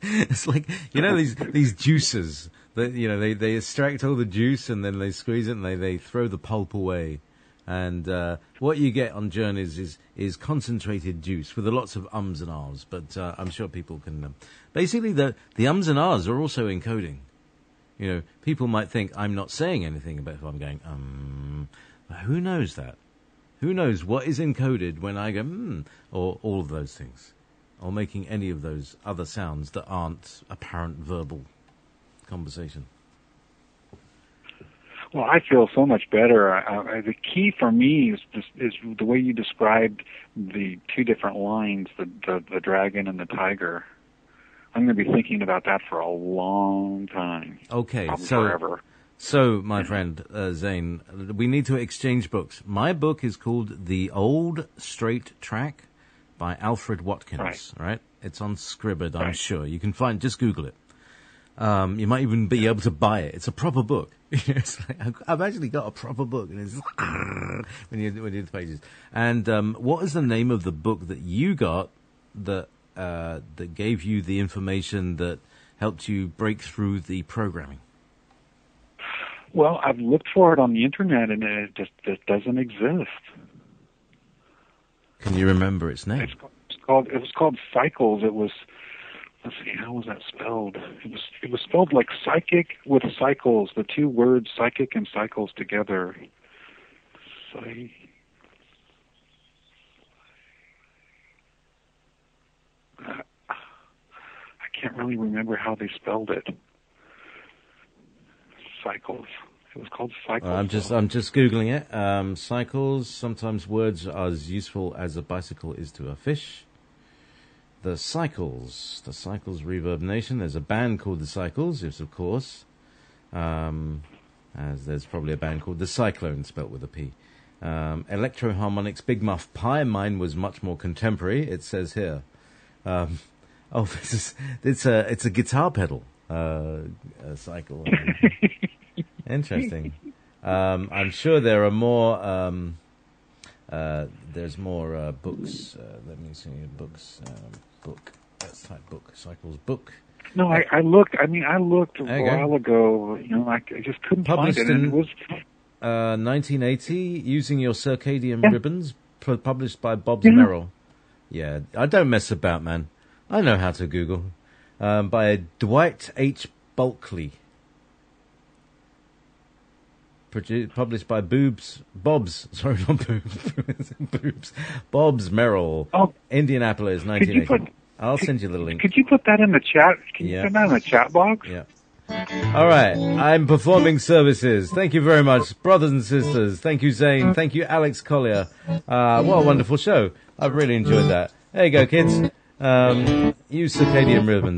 It's like, these juices that, they extract all the juice, and then they squeeze it, and they throw the pulp away, And what you get on Jouneys is concentrated juice with lots of ums and ahs. But I'm sure people can... basically, the ums and ahs are also encoding. You know, people might think I'm not saying anything about if I'm going, But who knows that? Who knows what is encoded when I go, or all of those things, or making any of those other sounds that aren't apparent verbal conversation. Well, I feel so much better. The key for me is the way you described the two different lines, the dragon and the tiger. I'm going to be thinking about that for a long time. Okay, probably so forever. So, my friend Zane, we need to exchange books. My book is called The Old Straight Track by Alfred Watkins, right? It's on Scribd, I'm sure. You can just Google it. You might even be able to buy it. It's a proper book. It's like, I've actually got a proper book, and it's when you do the pages. And what is the name of the book that you got that gave you the information that helped you break through the programming? Well, I've looked for it on the internet, and it just doesn't exist. Can you remember its name? It was called Cycles. It was, let's see, how was that spelled? It was spelled like psychic with cycles, the two words psychic and cycles together. I can't really remember how they spelled it. Cycles. It was called Cycles. I'm just Googling it. Cycles. Sometimes words are as useful as a bicycle is to a fish. The Cycles Reverb Nation. There's a band called The Cycles, yes, of course. As there's probably a band called The Cyclone, spelt with a P. Electro-harmonics, Big Muff Pie. Mine was much more contemporary. It says here. It's a guitar pedal. A cycle. Interesting. I'm sure there are more. There's more books. Let me see books. Book. Let's type book. Cycles book. No, I looked. I looked a while ago. You know, I just couldn't Published find it. And it was 1980. Using Your Circadian Ribbons. Published by Bobbs Merrill. Yeah, I don't mess about, man. I know how to Google. By Dwight H. Bulkley. Published by Bob's Merrill, Indianapolis, 1980. I'll send you the link. Could you put that in the chat? Can you put that in the chat box? Yeah. All right. I'm performing services. Thank you very much, brothers and sisters. Thank you, Zane. Thank you, Alex Collier. What a wonderful show. I've really enjoyed that. There you go, kids. Use circadian rhythm.